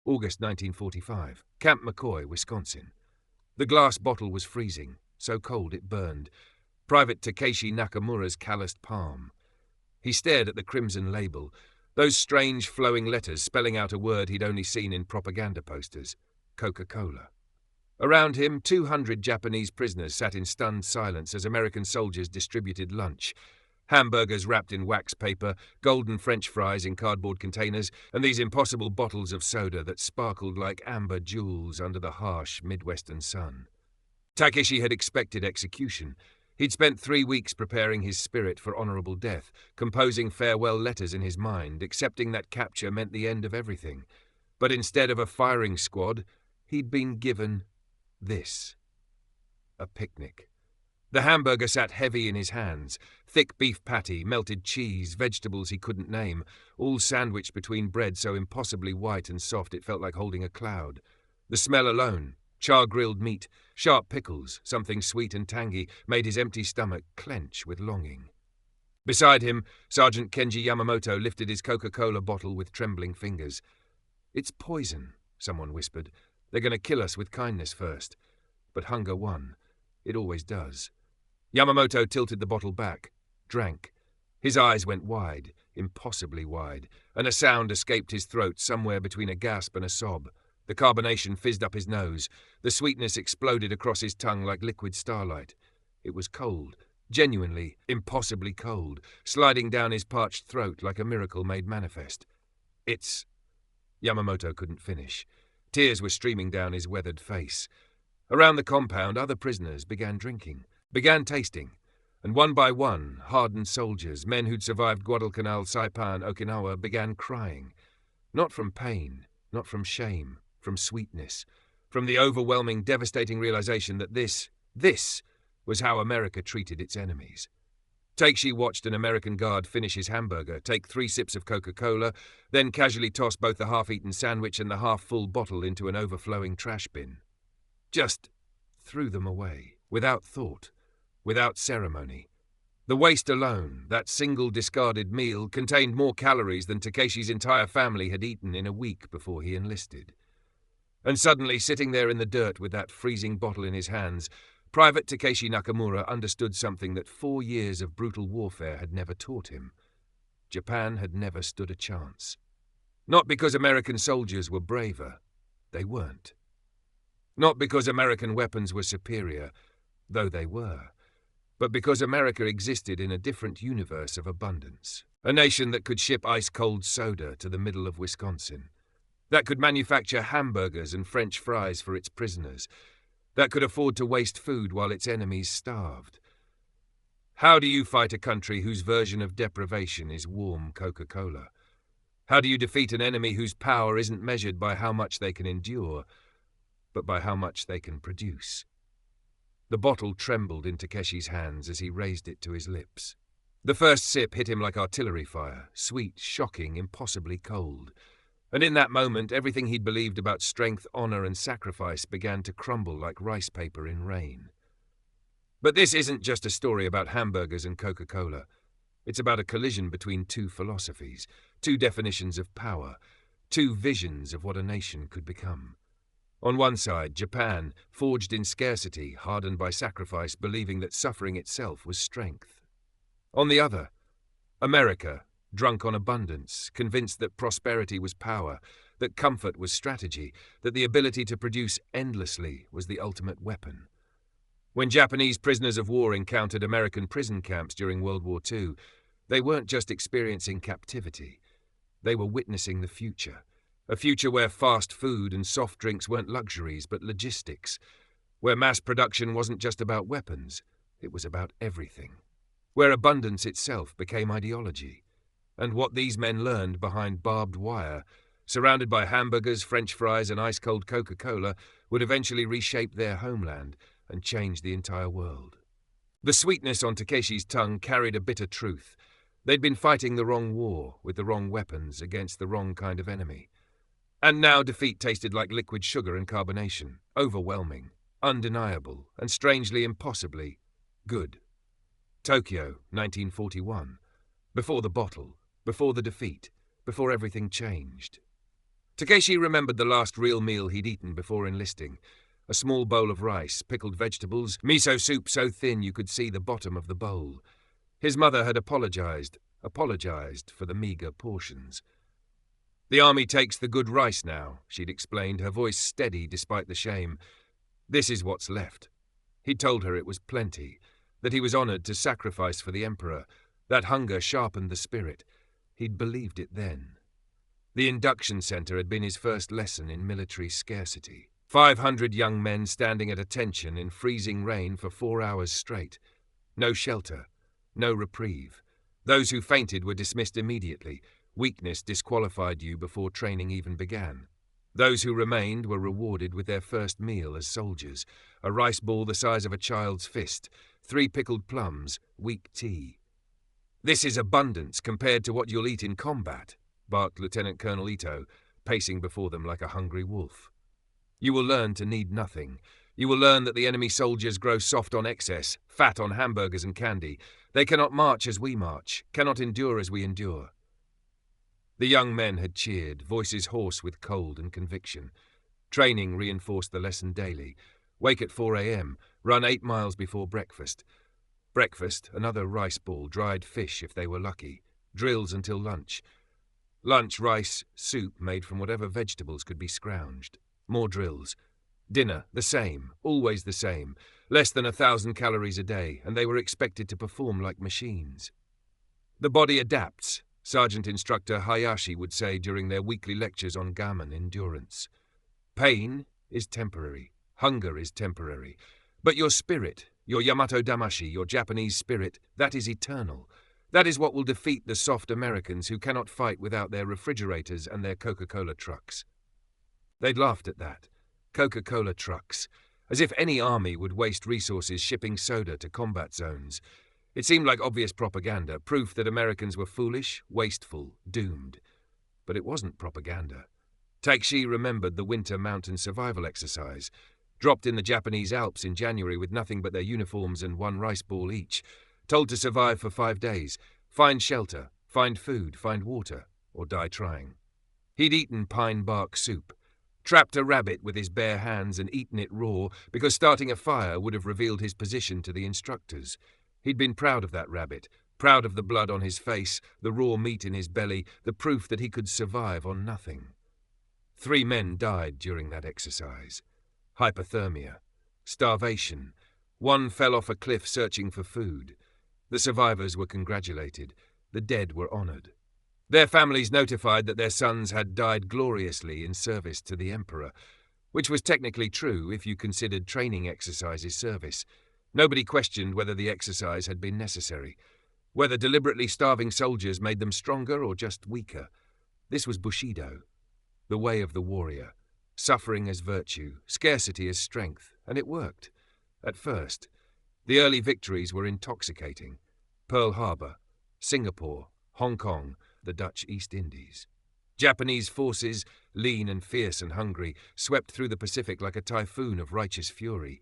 August 1945, Camp McCoy, Wisconsin. The glass bottle was freezing, so cold it burned. Private Takeshi Nakamura's calloused palm. He stared at the crimson label, those strange flowing letters spelling out a word he'd only seen in propaganda posters: Coca-Cola. Around him, 200 Japanese prisoners sat in stunned silence as American soldiers distributed lunch. Hamburgers wrapped in wax paper, golden French fries in cardboard containers, and these impossible bottles of soda that sparkled like amber jewels under the harsh Midwestern sun. Takeshi had expected execution. He'd spent 3 weeks preparing his spirit for honorable death, composing farewell letters in his mind, accepting that capture meant the end of everything. But instead of a firing squad, he'd been given this: a picnic. The hamburger sat heavy in his hands, thick beef patty, melted cheese, vegetables he couldn't name, all sandwiched between bread so impossibly white and soft it felt like holding a cloud. The smell alone, char-grilled meat, sharp pickles, something sweet and tangy, made his empty stomach clench with longing. Beside him, Sergeant Kenji Yamamoto lifted his Coca-Cola bottle with trembling fingers. "It's poison," someone whispered. "They're going to kill us with kindness first." But hunger won. It always does. Yamamoto tilted the bottle back, drank. His eyes went wide, impossibly wide, and a sound escaped his throat somewhere between a gasp and a sob. The carbonation fizzed up his nose. The sweetness exploded across his tongue like liquid starlight. It was cold, genuinely, impossibly cold, sliding down his parched throat like a miracle made manifest. "It's—" Yamamoto couldn't finish. Tears were streaming down his weathered face. Around the compound, other prisoners began drinking, began tasting, and one by one, hardened soldiers, men who'd survived Guadalcanal, Saipan, Okinawa, began crying. Not from pain, not from shame, from sweetness, from the overwhelming, devastating realization that this was how America treated its enemies. Takeshi watched an American guard finish his hamburger, take 3 sips of Coca-Cola, then casually toss both the half-eaten sandwich and the half-full bottle into an overflowing trash bin. Just threw them away, without thought, without ceremony. The waste alone, that single discarded meal, contained more calories than Takeshi's entire family had eaten in a week before he enlisted. And suddenly, sitting there in the dirt with that freezing bottle in his hands, Private Takeshi Nakamura understood something that 4 years of brutal warfare had never taught him. Japan had never stood a chance. Not because American soldiers were braver. They weren't. Not because American weapons were superior, though they were, but because America existed in a different universe of abundance. A nation that could ship ice-cold soda to the middle of Wisconsin, that could manufacture hamburgers and French fries for its prisoners, that could afford to waste food while its enemies starved. How do you fight a country whose version of deprivation is warm Coca-Cola? How do you defeat an enemy whose power isn't measured by how much they can endure, but by how much they can produce? The bottle trembled in Takeshi's hands as he raised it to his lips. The first sip hit him like artillery fire, sweet, shocking, impossibly cold. And in that moment, everything he'd believed about strength, honor, and sacrifice began to crumble like rice paper in rain. But this isn't just a story about hamburgers and Coca-Cola. It's about a collision between 2 philosophies, 2 definitions of power, 2 visions of what a nation could become. On one side, Japan, forged in scarcity, hardened by sacrifice, believing that suffering itself was strength. On the other, America, drunk on abundance, convinced that prosperity was power, that comfort was strategy, that the ability to produce endlessly was the ultimate weapon. When Japanese prisoners of war encountered American prison camps during World War II, they weren't just experiencing captivity. They were witnessing the future. A future where fast food and soft drinks weren't luxuries but logistics, where mass production wasn't just about weapons, it was about everything, where abundance itself became ideology. And what these men learned behind barbed wire, surrounded by hamburgers, French fries, and ice-cold Coca-Cola, would eventually reshape their homeland and change the entire world. The sweetness on Takeshi's tongue carried a bitter truth. They'd been fighting the wrong war, with the wrong weapons, against the wrong kind of enemy. And now defeat tasted like liquid sugar and carbonation, overwhelming, undeniable, and strangely impossibly good. Tokyo, 1941. Before the bottle, before the defeat, before everything changed. Takeshi remembered the last real meal he'd eaten before enlisting. A small bowl of rice, pickled vegetables, miso soup so thin you could see the bottom of the bowl. His mother had apologized for the meager portions. "The army takes the good rice now," she'd explained, her voice steady despite the shame. "This is what's left." He'd told her it was plenty, that he was honored to sacrifice for the Emperor. That hunger sharpened the spirit. He'd believed it then. The induction center had been his first lesson in military scarcity. 500 young men standing at attention in freezing rain for 4 hours straight. No shelter, no reprieve. Those who fainted were dismissed immediately. Weakness disqualified you before training even began. Those who remained were rewarded with their first meal as soldiers, a rice ball the size of a child's fist, 3 pickled plums, weak tea. "This is abundance compared to what you'll eat in combat," barked Lieutenant Colonel Ito, pacing before them like a hungry wolf. "You will learn to need nothing. You will learn that the enemy soldiers grow soft on excess, fat on hamburgers and candy. They cannot march as we march, cannot endure as we endure." The young men had cheered, voices hoarse with cold and conviction. Training reinforced the lesson daily. Wake at 4 a.m., run 8 miles before breakfast. Breakfast, another rice ball, dried fish if they were lucky. Drills until lunch. Lunch, rice, soup made from whatever vegetables could be scrounged. More drills. Dinner, the same, always the same. Less than 1,000 calories a day, and they were expected to perform like machines. "The body adapts," Sergeant Instructor Hayashi would say during their weekly lectures on gammon endurance. "Pain is temporary. Hunger is temporary. But your spirit, your Yamato Damashi, your Japanese spirit, that is eternal. That is what will defeat the soft Americans who cannot fight without their refrigerators and their Coca-Cola trucks." They'd laughed at that. Coca-Cola trucks. As if any army would waste resources shipping soda to combat zones. It seemed like obvious propaganda, proof that Americans were foolish, wasteful, doomed. But it wasn't propaganda. Takeshi remembered the winter mountain survival exercise. Dropped in the Japanese Alps in January with nothing but their uniforms and 1 rice ball each. Told to survive for 5 days. Find shelter, find food, find water, or die trying. He'd eaten pine bark soup. Trapped a rabbit with his bare hands and eaten it raw because starting a fire would have revealed his position to the instructors. He'd been proud of that rabbit, proud of the blood on his face, the raw meat in his belly, the proof that he could survive on nothing. 3 men died during that exercise. Hypothermia. Starvation. 1 fell off a cliff searching for food. The survivors were congratulated. The dead were honored. Their families notified that their sons had died gloriously in service to the Emperor, which was technically true if you considered training exercises service. Nobody questioned whether the exercise had been necessary, whether deliberately starving soldiers made them stronger or just weaker. This was bushido, the way of the warrior, suffering as virtue, scarcity as strength, and it worked. At first, the early victories were intoxicating. Pearl Harbor, Singapore, Hong Kong, the Dutch East Indies. Japanese forces, lean and fierce and hungry, swept through the Pacific like a typhoon of righteous fury.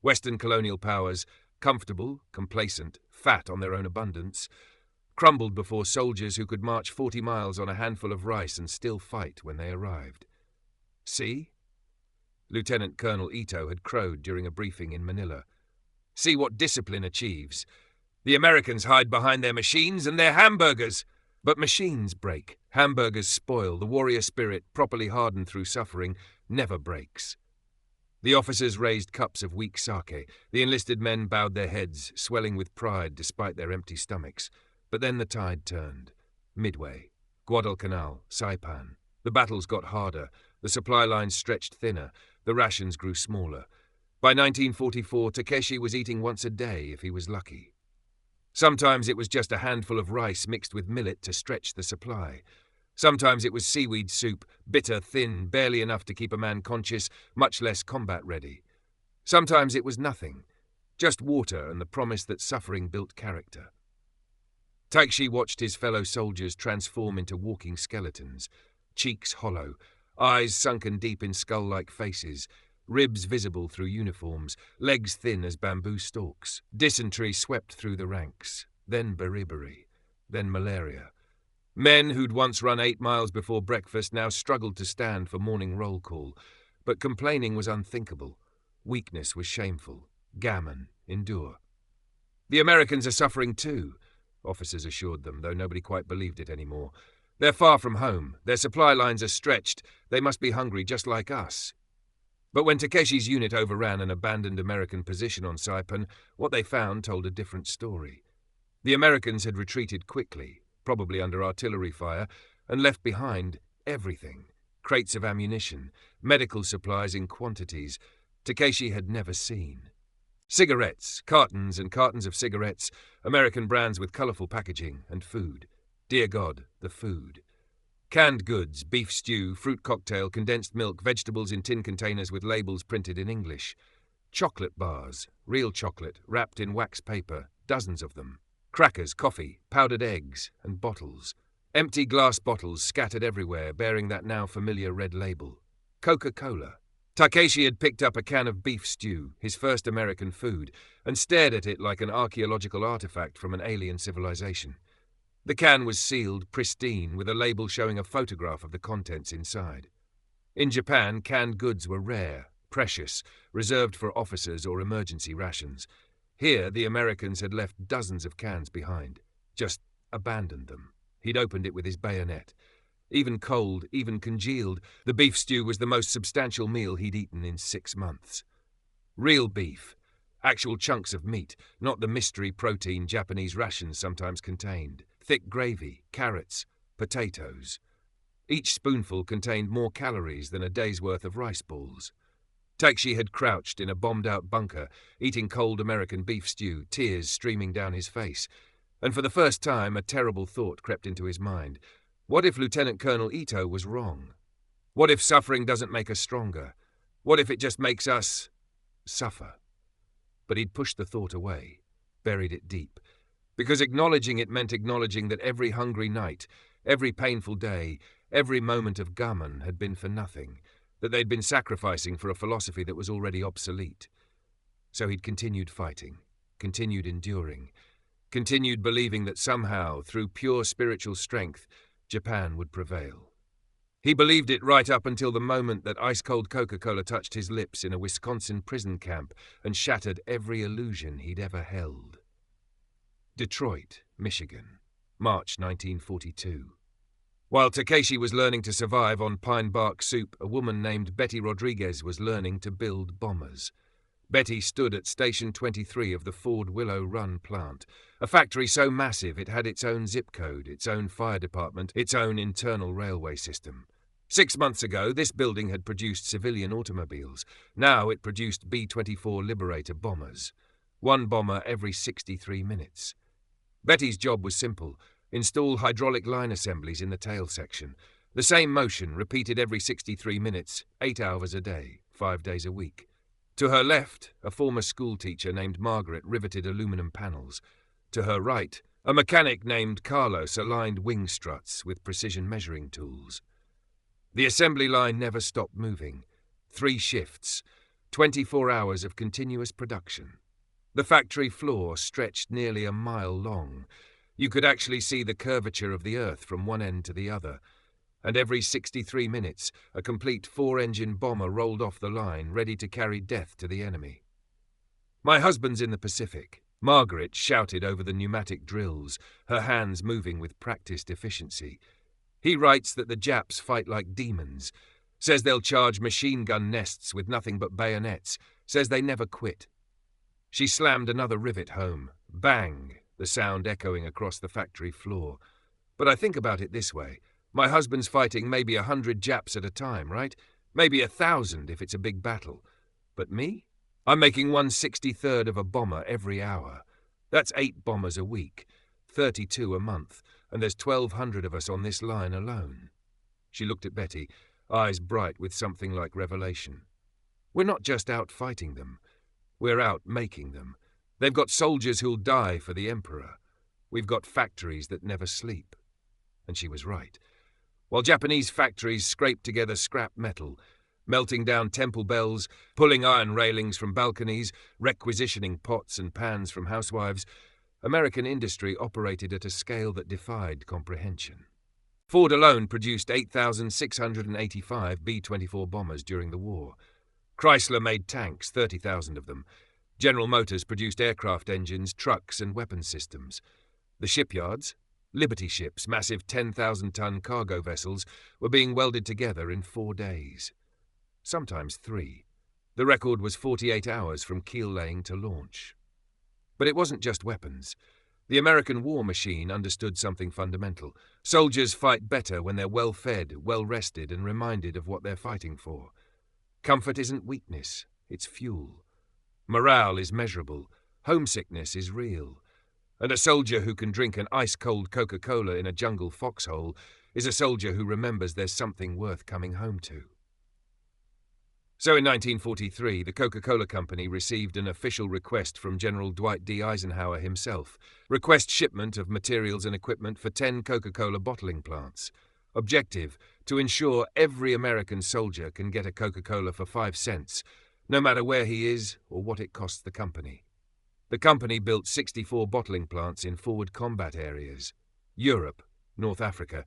Western colonial powers, comfortable, complacent, fat on their own abundance, crumbled before soldiers who could march 40 miles on a handful of rice and still fight when they arrived. "See?" Lieutenant Colonel Ito had crowed during a briefing in Manila. "See what discipline achieves. The Americans hide behind their machines and their hamburgers. But machines break, hamburgers spoil, the warrior spirit, properly hardened through suffering, never breaks." The officers raised cups of weak sake. The enlisted men bowed their heads, swelling with pride despite their empty stomachs. But then the tide turned. Midway, Guadalcanal, Saipan. The battles got harder. The supply lines stretched thinner. The rations grew smaller. By 1944, Takeshi was eating once a day if he was lucky. Sometimes it was just a handful of rice mixed with millet to stretch the supply. Sometimes it was seaweed soup, bitter, thin, barely enough to keep a man conscious, much less combat ready. Sometimes it was nothing, just water and the promise that suffering built character. Takeshi watched his fellow soldiers transform into walking skeletons, cheeks hollow, eyes sunken deep in skull-like faces, ribs visible through uniforms, legs thin as bamboo stalks. Dysentery swept through the ranks, then beriberi, then malaria. Men who'd once run 8 miles before breakfast now struggled to stand for morning roll call. But complaining was unthinkable. Weakness was shameful. Gammon, endure. The Americans are suffering too, officers assured them, though nobody quite believed it anymore. They're far from home. Their supply lines are stretched. They must be hungry just like us. But when Takeshi's unit overran an abandoned American position on Saipan, what they found told a different story. The Americans had retreated quickly, probably under artillery fire, and left behind everything. Crates of ammunition, medical supplies in quantities Takeshi had never seen. Cigarettes, cartons and cartons of cigarettes, American brands with colourful packaging, and food. Dear God, the food. Canned goods, beef stew, fruit cocktail, condensed milk, vegetables in tin containers with labels printed in English. Chocolate bars, real chocolate, wrapped in wax paper, dozens of them. Crackers, coffee, powdered eggs, and bottles. Empty glass bottles scattered everywhere, bearing that now familiar red label. Coca-Cola. Takeshi had picked up a can of beef stew, his first American food, and stared at it like an archaeological artifact from an alien civilization. The can was sealed, pristine, with a label showing a photograph of the contents inside. In Japan, canned goods were rare, precious, reserved for officers or emergency rations. Here, the Americans had left dozens of cans behind, just abandoned them. He'd opened it with his bayonet. Even cold, even congealed, the beef stew was the most substantial meal he'd eaten in 6 months. Real beef, actual chunks of meat, not the mystery protein Japanese rations sometimes contained. Thick gravy, carrots, potatoes. Each spoonful contained more calories than a day's worth of rice balls. Takeshi had crouched in a bombed-out bunker, eating cold American beef stew, tears streaming down his face. And for the first time, a terrible thought crept into his mind. What if Lieutenant Colonel Ito was wrong? What if suffering doesn't make us stronger? What if it just makes us suffer? But he'd pushed the thought away, buried it deep. Because acknowledging it meant acknowledging that every hungry night, every painful day, every moment of gammon had been for nothing, that they'd been sacrificing for a philosophy that was already obsolete. So he'd continued fighting, continued enduring, continued believing that somehow, through pure spiritual strength, Japan would prevail. He believed it right up until the moment that ice-cold Coca-Cola touched his lips in a Wisconsin prison camp and shattered every illusion he'd ever held. Detroit, Michigan, March 1942. While Takeshi was learning to survive on pine bark soup, a woman named Betty Rodriguez was learning to build bombers. Betty stood at Station 23 of the Ford Willow Run plant, a factory so massive it had its own zip code, its own fire department, its own internal railway system. 6 months ago, this building had produced civilian automobiles. Now it produced B-24 Liberator bombers. 1 bomber every 63 minutes. Betty's job was simple. Install hydraulic line assemblies in the tail section. The same motion, repeated every 63 minutes, 8 hours a day, 5 days a week. To her left, a former schoolteacher named Margaret riveted aluminum panels. To her right, a mechanic named Carlos aligned wing struts with precision measuring tools. The assembly line never stopped moving. 3 shifts, 24 hours of continuous production. The factory floor stretched nearly a mile long. You could actually see the curvature of the earth from one end to the other. And every 63 minutes, a complete 4-engine bomber rolled off the line, ready to carry death to the enemy. My husband's in the Pacific. Margaret shouted over the pneumatic drills, her hands moving with practiced efficiency. He writes that the Japs fight like demons, says they'll charge machine gun nests with nothing but bayonets, says they never quit. She slammed another rivet home. Bang! The sound echoing across the factory floor. But I think about it this way. My husband's fighting maybe 100 Japs at a time, right? Maybe 1,000 if it's a big battle. But me? I'm making 1/63rd of a bomber every hour. That's 8 bombers a week, 32 a month, and there's 1,200 of us on this line alone. She looked at Betty, eyes bright with something like revelation. We're not just out fighting them. We're out making them. They've got soldiers who'll die for the Emperor. We've got factories that never sleep. And she was right. While Japanese factories scraped together scrap metal, melting down temple bells, pulling iron railings from balconies, requisitioning pots and pans from housewives, American industry operated at a scale that defied comprehension. Ford alone produced 8,685 B-24 bombers during the war. Chrysler made tanks, 30,000 of them. General Motors produced aircraft engines, trucks, and weapons systems. The shipyards, Liberty ships, massive 10,000-ton cargo vessels, were being welded together in 4 days. Sometimes 3. The record was 48 hours from keel laying to launch. But it wasn't just weapons. The American war machine understood something fundamental. Soldiers fight better when they're well-fed, well-rested, and reminded of what they're fighting for. Comfort isn't weakness, it's fuel. Morale is measurable. Homesickness is real. And a soldier who can drink an ice-cold Coca-Cola in a jungle foxhole is a soldier who remembers there's something worth coming home to. So in 1943, the Coca-Cola Company received an official request from General Dwight D. Eisenhower himself. Request shipment of materials and equipment for 10 Coca-Cola bottling plants. Objective, to ensure every American soldier can get a Coca-Cola for 5 cents, no matter where he is or what it costs the company. The company built 64 bottling plants in forward combat areas. Europe, North Africa.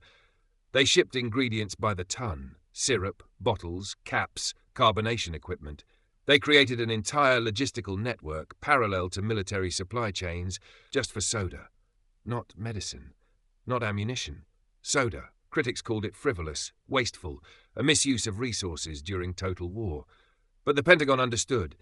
They shipped ingredients by the ton. Syrup, bottles, caps, carbonation equipment. They created an entire logistical network parallel to military supply chains just for soda. Not medicine. Not ammunition. Soda. Critics called it frivolous, wasteful, a misuse of resources during total war. But the Pentagon understood.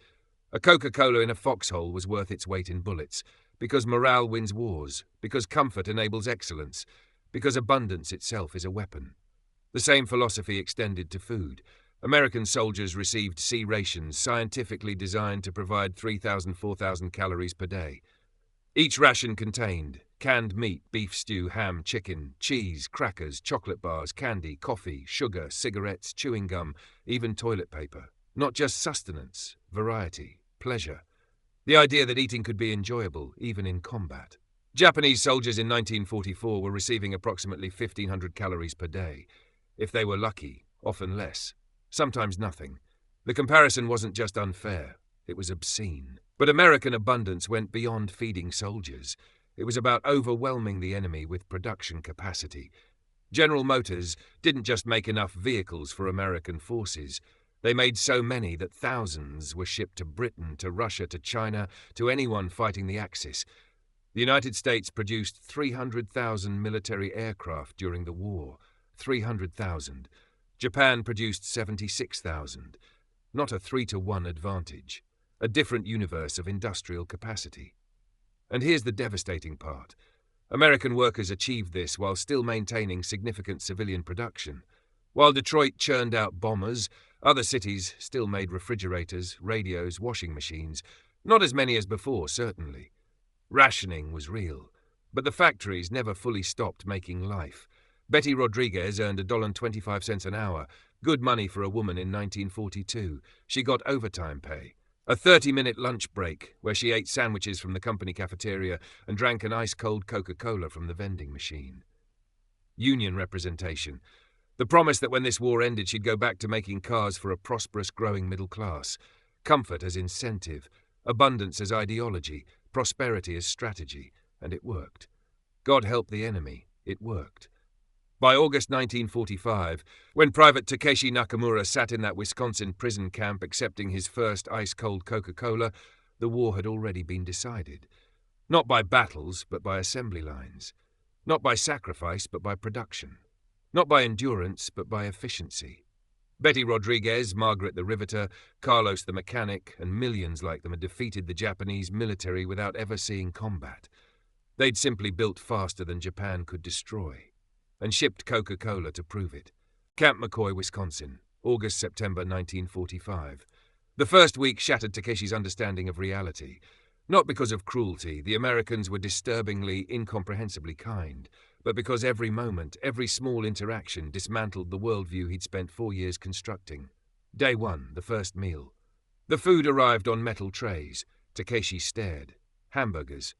A Coca-Cola in a foxhole was worth its weight in bullets, because morale wins wars, because comfort enables excellence, because abundance itself is a weapon. The same philosophy extended to food. American soldiers received C rations scientifically designed to provide 3,000 to 4,000 calories per day. Each ration contained canned meat, beef stew, ham, chicken, cheese, crackers, chocolate bars, candy, coffee, sugar, cigarettes, chewing gum, even toilet paper. Not just sustenance, variety, pleasure. The idea that eating could be enjoyable, even in combat. Japanese soldiers in 1944 were receiving approximately 1,500 calories per day. If they were lucky, often less. Sometimes nothing. The comparison wasn't just unfair, it was obscene. But American abundance went beyond feeding soldiers. It was about overwhelming the enemy with production capacity. General Motors didn't just make enough vehicles for American forces. They made so many that thousands were shipped to Britain, to Russia, to China, to anyone fighting the Axis. The United States produced 300,000 military aircraft during the war. 300,000. Japan produced 76,000. Not a 3-to-1 advantage. A different universe of industrial capacity. And here's the devastating part. American workers achieved this while still maintaining significant civilian production. While Detroit churned out bombers, other cities still made refrigerators, radios, washing machines. Not as many as before, certainly. Rationing was real. But the factories never fully stopped making life. Betty Rodriguez earned $1.25 an hour, good money for a woman in 1942. She got overtime pay. A 30-minute lunch break, where she ate sandwiches from the company cafeteria and drank an ice-cold Coca-Cola from the vending machine. Union representation. The promise that when this war ended she'd go back to making cars for a prosperous growing middle class. Comfort as incentive, abundance as ideology, prosperity as strategy. And it worked. God help the enemy, it worked. By August 1945, when Private Takeshi Nakamura sat in that Wisconsin prison camp accepting his first ice-cold Coca-Cola, the war had already been decided. Not by battles, but by assembly lines. Not by sacrifice, but by production. Not by endurance, but by efficiency. Betty Rodriguez, Margaret the Riveter, Carlos the Mechanic, and millions like them had defeated the Japanese military without ever seeing combat. They'd simply built faster than Japan could destroy. And shipped Coca-Cola to prove it. Camp McCoy, Wisconsin, August-September 1945. The first week shattered Takeshi's understanding of reality. Not because of cruelty, the Americans were disturbingly, incomprehensibly kind, but because every moment, every small interaction dismantled the worldview he'd spent 4 years constructing. Day 1, the first meal. The food arrived on metal trays. Takeshi stared. Hamburgers.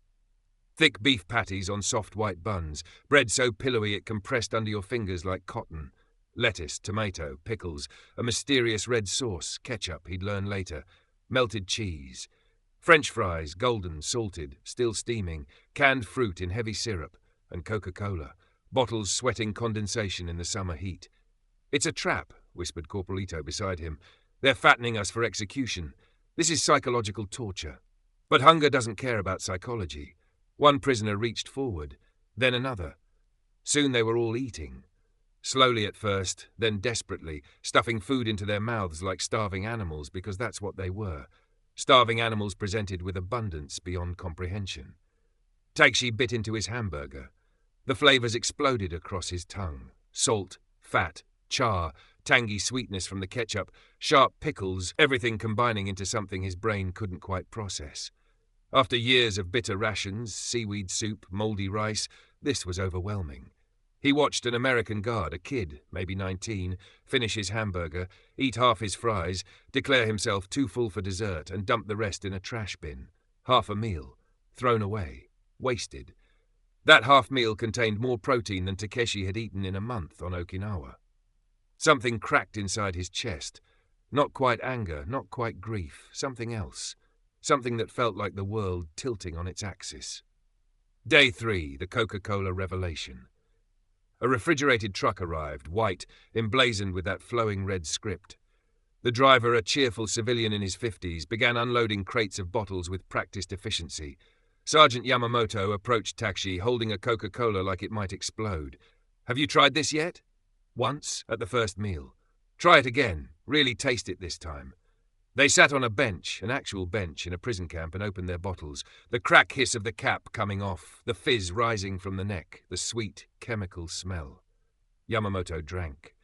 Thick beef patties on soft white buns, bread so pillowy it compressed under your fingers like cotton. Lettuce, tomato, pickles, a mysterious red sauce, ketchup he'd learn later, melted cheese. French fries, golden, salted, still steaming, canned fruit in heavy syrup, and Coca-Cola. bottles sweating condensation in the summer heat. "It's a trap," whispered Corporal Ito beside him. "They're fattening us for execution. This is psychological torture." But hunger doesn't care about psychology. One prisoner reached forward, then another. Soon they were all eating. Slowly at first, then desperately, stuffing food into their mouths like starving animals, because that's what they were. Starving animals presented with abundance beyond comprehension. Takeshi bit into his hamburger. The flavors exploded across his tongue. Salt, fat, char, tangy sweetness from the ketchup, sharp pickles, everything combining into something his brain couldn't quite process. After years of bitter rations, seaweed soup, moldy rice, this was overwhelming. He watched an American guard, a kid, maybe 19, finish his hamburger, eat half his fries, declare himself too full for dessert, and dump the rest in a trash bin. Half a meal. Thrown away. Wasted. That half meal contained more protein than Takeshi had eaten in a month on Okinawa. Something cracked inside his chest. Not quite anger, not quite grief, something else. Something that felt like the world tilting on its axis. Day 3, the Coca-Cola revelation. A refrigerated truck arrived, white, emblazoned with that flowing red script. The driver, a cheerful civilian in his 50s, began unloading crates of bottles with practiced efficiency. Sergeant Yamamoto approached Takeshi, holding a Coca-Cola like it might explode. "Have you tried this yet?" "Once, at the first meal." "Try it again. Really taste it this time." They sat on a bench, an actual bench in a prison camp, and opened their bottles, the crack hiss of the cap coming off, the fizz rising from the neck, the sweet, chemical smell. Yamamoto drank,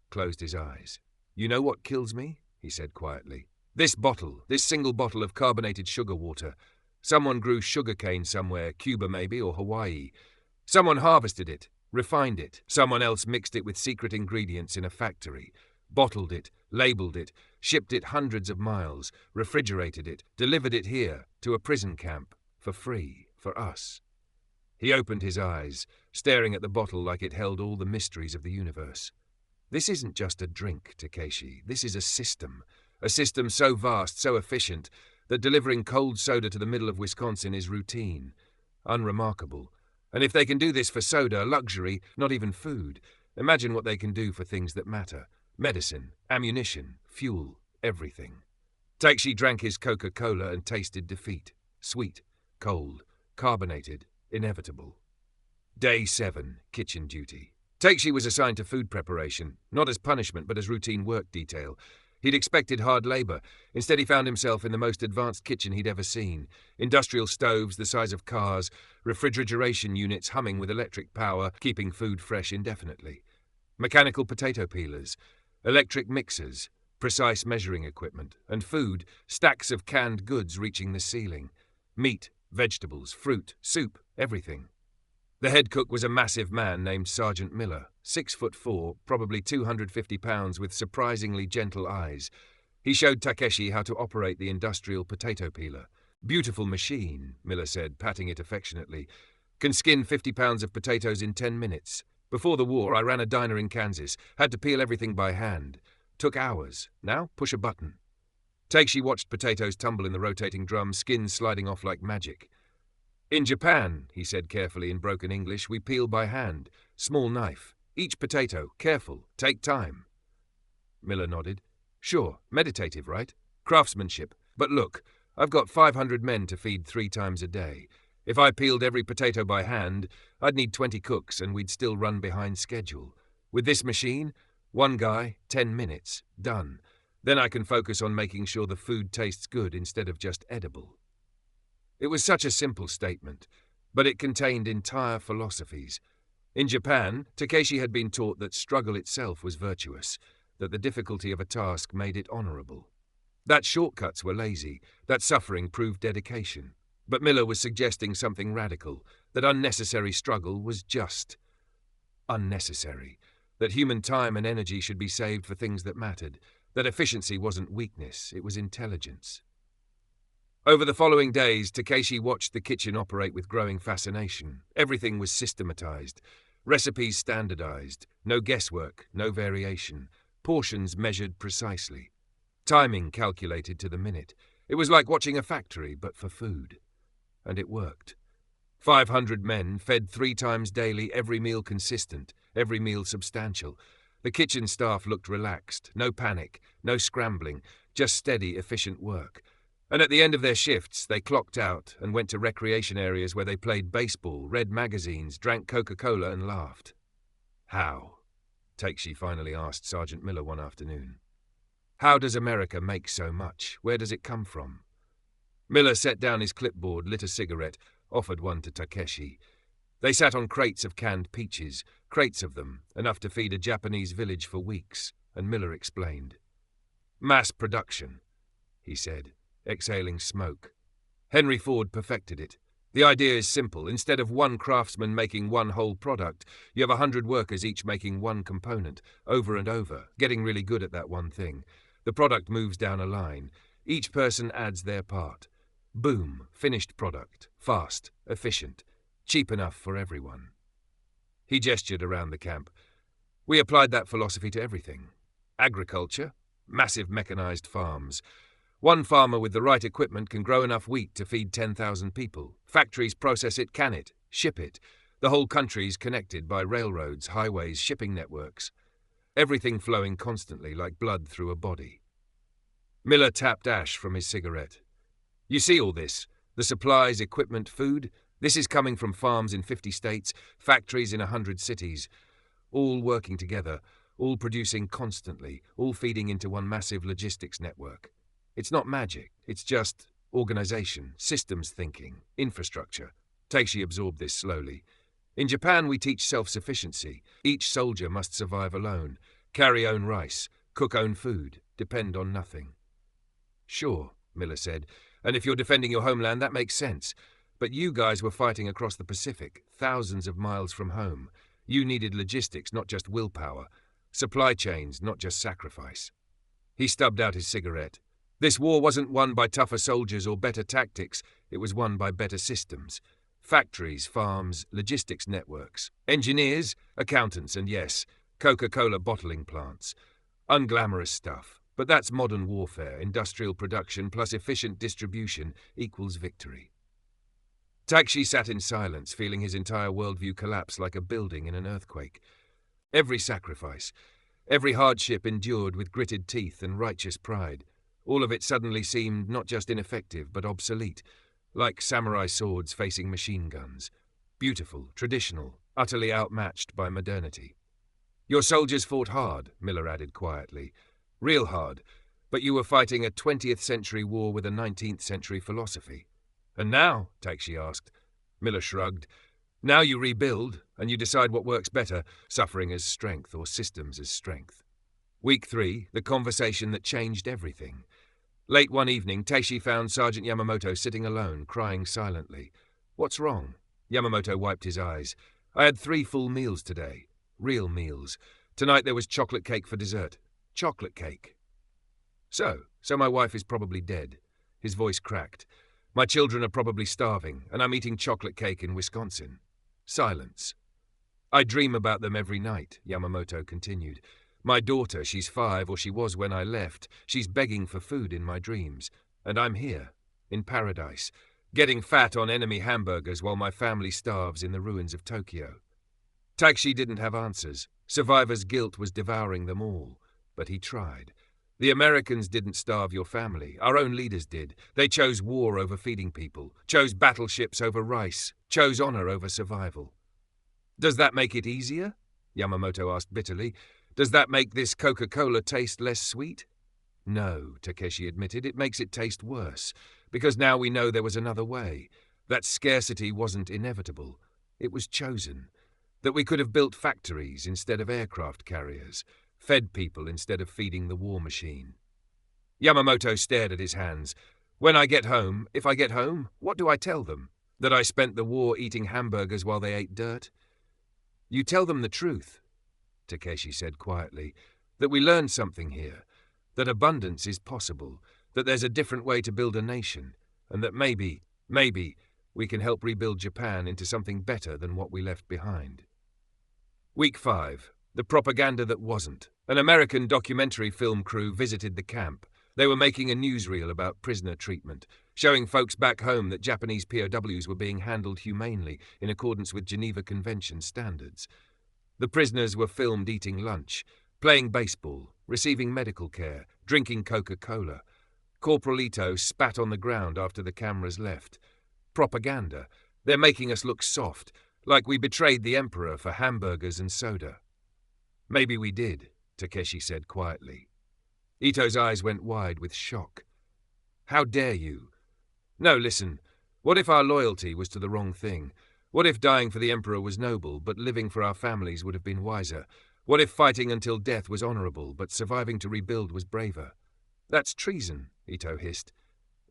closed his eyes. "You know what kills me?" he said quietly. "This bottle, this single bottle of carbonated sugar water. Someone grew sugarcane somewhere, Cuba maybe, or Hawaii. Someone harvested it, refined it. Someone else mixed it with secret ingredients in a factory, bottled it, labeled it, shipped it hundreds of miles, refrigerated it, delivered it here, to a prison camp, for free, for us." He opened his eyes, staring at the bottle like it held all the mysteries of the universe. "This isn't just a drink, Takeshi. This is a system so vast, so efficient, that delivering cold soda to the middle of Wisconsin is routine, unremarkable. And if they can do this for soda, luxury, not even food, imagine what they can do for things that matter. Medicine, ammunition, fuel, everything." Takeshi drank his Coca-Cola and tasted defeat. Sweet, cold, carbonated, inevitable. Day 7, kitchen duty. Takeshi was assigned to food preparation, not as punishment but as routine work detail. He'd expected hard labor. Instead, he found himself in the most advanced kitchen he'd ever seen. Industrial stoves the size of cars, refrigeration units humming with electric power, keeping food fresh indefinitely. Mechanical potato peelers, electric mixers, precise measuring equipment, and food, stacks of canned goods reaching the ceiling. Meat, vegetables, fruit, soup, everything. The head cook was a massive man named Sergeant Miller, 6'4", probably 250 pounds, with surprisingly gentle eyes. He showed Takeshi how to operate the industrial potato peeler. "Beautiful machine," Miller said, patting it affectionately. "Can skin 50 pounds of potatoes in 10 minutes. Before the war, I ran a diner in Kansas. Had to peel everything by hand. Took hours. Now, push a button." Takeshi watched potatoes tumble in the rotating drum, skins sliding off like magic. "In Japan," he said carefully in broken English, "we peel by hand. Small knife. Each potato. Careful. Take time." Miller nodded. "Sure. Meditative, right? Craftsmanship. But look, I've got 500 men to feed 3 times a day. If I peeled every potato by hand, I'd need 20 cooks and we'd still run behind schedule. With this machine, one guy, 10 minutes. Done. Then I can focus on making sure the food tastes good instead of just edible." It was such a simple statement, but it contained entire philosophies. In Japan, Takeshi had been taught that struggle itself was virtuous, that the difficulty of a task made it honorable. That shortcuts were lazy, that suffering proved dedication. But Miller was suggesting something radical, that unnecessary struggle was just unnecessary, that human time and energy should be saved for things that mattered, that efficiency wasn't weakness, it was intelligence. Over the following days, Takeshi watched the kitchen operate with growing fascination. Everything was systematized, recipes standardized, no guesswork, no variation, portions measured precisely, timing calculated to the minute. It was like watching a factory, but for food. And it worked. 500 men, fed 3 times daily, every meal consistent, every meal substantial. The kitchen staff looked relaxed, no panic, no scrambling, just steady, efficient work. And at the end of their shifts, they clocked out and went to recreation areas where they played baseball, read magazines, drank Coca-Cola and laughed. How? Takshi finally asked Sergeant Miller one afternoon. How does America make so much? Where does it come from? Miller set down his clipboard, lit a cigarette, offered one to Takeshi. They sat on crates of canned peaches, crates of them, enough to feed a Japanese village for weeks, and Miller explained. Mass production, he said, exhaling smoke. Henry Ford perfected it. The idea is simple. Instead of one craftsman making one whole product, you have 100 workers each making one component, over and over, getting really good at that one thing. The product moves down a line. Each person adds their part. Boom, finished product, fast, efficient, cheap enough for everyone. He gestured around the camp. We applied that philosophy to everything. Agriculture, massive mechanized farms. One farmer with the right equipment can grow enough wheat to feed 10,000 people. Factories process it, can it, ship it. The whole country is connected by railroads, highways, shipping networks. Everything flowing constantly like blood through a body. Miller tapped ash from his cigarette. You see all this? The supplies, equipment, food? This is coming from farms in 50 states, factories in 100 cities. All working together, all producing constantly, all feeding into one massive logistics network. It's not magic, it's just organization, systems thinking, infrastructure. Takshi absorbed this slowly. In Japan, we teach self-sufficiency. Each soldier must survive alone, carry own rice, cook own food, depend on nothing. Sure, Miller said, and if you're defending your homeland, that makes sense. But you guys were fighting across the Pacific, thousands of miles from home. You needed logistics, not just willpower. Supply chains, not just sacrifice. He stubbed out his cigarette. This war wasn't won by tougher soldiers or better tactics. It was won by better systems. Factories, farms, logistics networks. Engineers, accountants, and yes, Coca-Cola bottling plants. Unglamorous stuff. But that's modern warfare. Industrial production plus efficient distribution equals victory. Takshi sat in silence, feeling his entire worldview collapse like a building in an earthquake. Every sacrifice, every hardship endured with gritted teeth and righteous pride, all of it suddenly seemed not just ineffective but obsolete, like samurai swords facing machine guns. Beautiful, traditional, utterly outmatched by modernity. Your soldiers fought hard, Miller added quietly. Real hard, but you were fighting a 20th century war with a 19th century philosophy. And now, Takshi asked. Miller shrugged. Now you rebuild, and you decide what works better, suffering as strength or systems as strength. Week 3, the conversation that changed everything. Late one evening, Takshi found Sergeant Yamamoto sitting alone, crying silently. What's wrong? Yamamoto wiped his eyes. I had 3 full meals today. Real meals. Tonight there was chocolate cake for dessert. Chocolate cake. So my wife is probably dead. His voice cracked. My children are probably starving, and I'm eating chocolate cake in Wisconsin. Silence. I dream about them every night, Yamamoto continued. My daughter, she's 5, or she was when I left. She's begging for food in my dreams. And I'm here, in paradise, getting fat on enemy hamburgers while my family starves in the ruins of Tokyo. Takshi didn't have answers. Survivor's guilt was devouring them all. But he tried. The Americans didn't starve your family. Our own leaders did. They chose war over feeding people, chose battleships over rice, chose honor over survival. Does that make it easier? Yamamoto asked bitterly. Does that make this Coca-Cola taste less sweet? No, Takeshi admitted. It makes it taste worse, because now we know there was another way. That scarcity wasn't inevitable. It was chosen. That we could have built factories instead of aircraft carriers, fed people instead of feeding the war machine. Yamamoto stared at his hands. When I get home, if I get home, what do I tell them? That I spent the war eating hamburgers while they ate dirt? You tell them the truth, Takeshi said quietly, that we learned something here, that abundance is possible, that there's a different way to build a nation, and that maybe, we can help rebuild Japan into something better than what we left behind. Week 5. The propaganda that wasn't. An American documentary film crew visited the camp. They were making a newsreel about prisoner treatment, showing folks back home that Japanese POWs were being handled humanely in accordance with Geneva Convention standards. The prisoners were filmed eating lunch, playing baseball, receiving medical care, drinking Coca-Cola. Corporal Ito spat on the ground after the cameras left. Propaganda. They're making us look soft, like we betrayed the Emperor for hamburgers and soda. Maybe we did, Takeshi said quietly. Ito's eyes went wide with shock. How dare you? No, listen. What if our loyalty was to the wrong thing? What if dying for the Emperor was noble, but living for our families would have been wiser? What if fighting until death was honorable, but surviving to rebuild was braver? That's treason, Ito hissed.